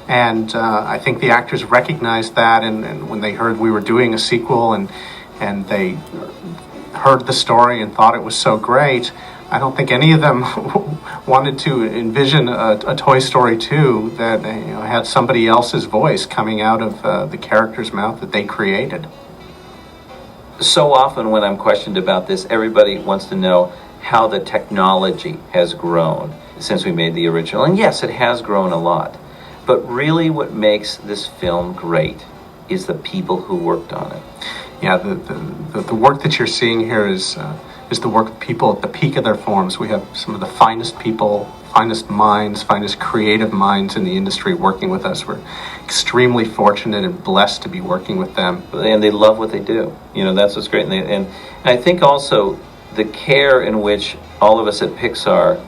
And I think the actors recognized that, and when they heard we were doing a sequel and they heard the story and thought it was so great, I don't think any of them wanted to envision a Toy Story 2 that had somebody else's voice coming out of the character's mouth that they created. So often when I'm questioned about this, everybody wants to know how the technology has grown since we made the original. And yes, it has grown a lot. But really what makes this film great is the people who worked on it. Yeah, the work that you're seeing here is the work of people at the peak of their forms. We have some of the finest people, finest minds, finest creative minds in the industry working with us. We're extremely fortunate and blessed to be working with them. And they love what they do. That's what's great. And I think also the care in which all of us at Pixar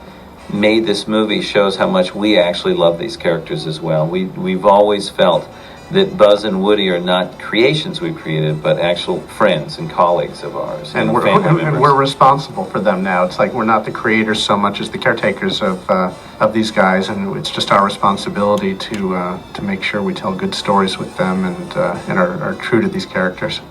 made this movie shows how much we actually love these characters as well. We've always felt that Buzz and Woody are not creations we've created, but actual friends and colleagues of ours. And we're responsible for them now. It's like we're not the creators so much as the caretakers of these guys, and it's just our responsibility to make sure we tell good stories with them and are true to these characters.